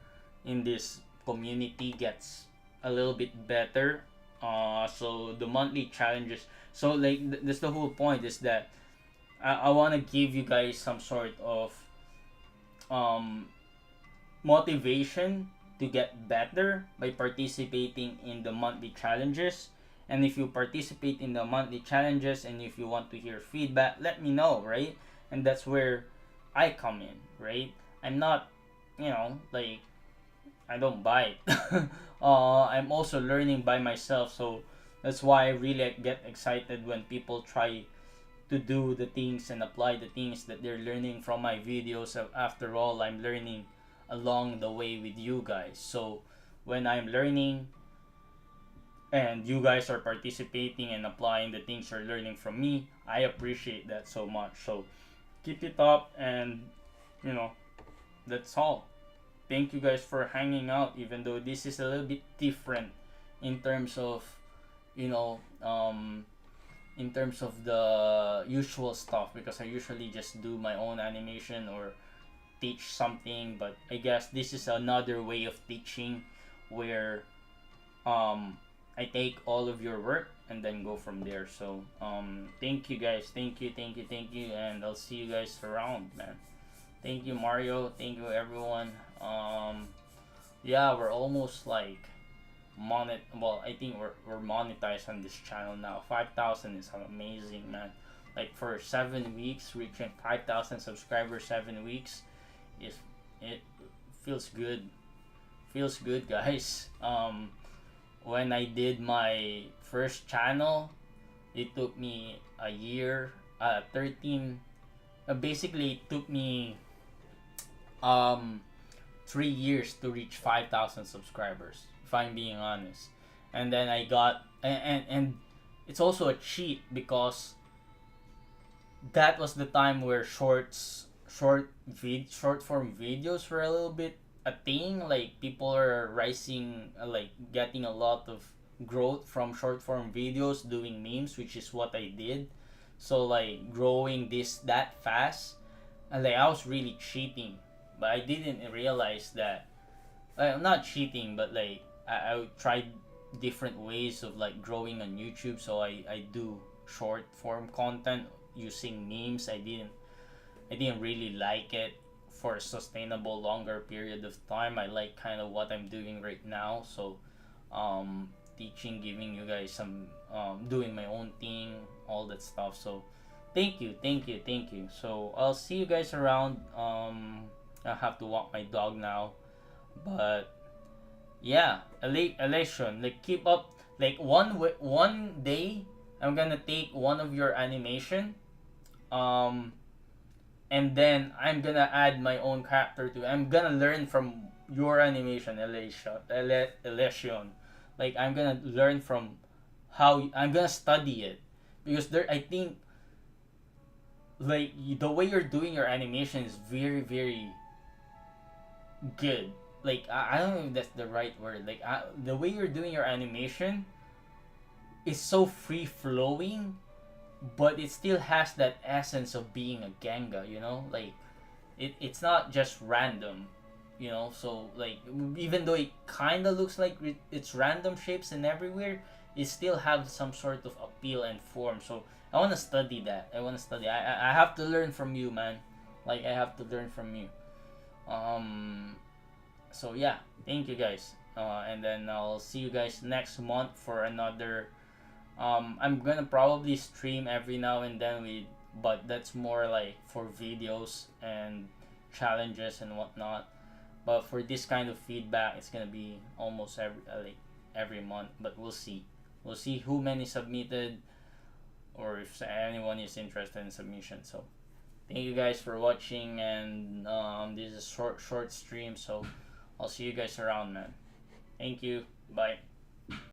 in this community gets a little bit better. So the monthly challenges. So like that's the whole point is that I want to give you guys some sort of um motivation to get better by participating in the monthly challenges. And if you participate in the monthly challenges and if you want to hear feedback, let me know, right? And that's where I come in, right? I'm not, like, I don't bite. I'm also learning by myself, so that's why I really get excited when people try to do the things and apply the things that they're learning from my videos. After all, I'm learning along the way with you guys. So when I'm learning and you guys are participating and applying the things you're learning from me, I appreciate that so much. So keep it up, and you know, that's all. Thank you guys for hanging out, even though this is a little bit different in terms of, you know, in terms of the usual stuff, because I usually just do my own animation or teach something. But I guess this is another way of teaching where I take all of your work and then go from there. So thank you guys, thank you, and I'll see you guys around, man. Thank you, Mario. Thank you, everyone. Yeah, we're almost like well, I think we're monetized on this channel now. 5,000 is amazing, man. like for 7 weeks, reaching 5,000 subscribers 7 weeks is it feels good. Feels good, guys. When I did my first channel, it took me a year, 13. Basically, it took me um 3 years to reach 5,000 subscribers. If I'm being honest, and then I got and it's also a cheat because that was the time where short form videos were a little bit a thing. Like people are rising, like getting a lot of growth from short form videos, doing memes, which is what I did. So like growing this that fast, and like I was really cheating, but I didn't realize that. Not cheating, but like I tried different ways of like growing on YouTube. So I do short form content using memes. I didn't really like it for a sustainable longer period of time. I like kind of what I'm doing right now. So teaching, giving you guys some doing my own thing, all that stuff. So thank you, thank you, thank you. So I'll see you guys around. I have to walk my dog now, but yeah, elation. Like keep up. Like one day, I'm gonna take one of your animation, um, and then I'm gonna add my own character to. I'm gonna learn from your animation, elation. Like I'm gonna learn from how I'm gonna study it, because there I think like the way you're doing your animation is very very good. Like I don't know if that's the right word. Like the way you're doing your animation is so free flowing, but it still has that essence of being a Ganga. Like it's not just random. So like even though it kind of looks like it's random shapes and everywhere, it still have some sort of appeal and form. So I want to study that. I have to learn from you, man. Like I have to learn from you. Um, so yeah, thank you guys, and then I'll see you guys next month for another. I'm gonna probably stream every now and then, but that's more like for videos and challenges and whatnot. But for this kind of feedback, it's gonna be almost every month. But we'll see who many submitted, or if anyone is interested in submission. So thank you guys for watching, and this is short stream. So I'll see you guys around, man. Thank you. Bye.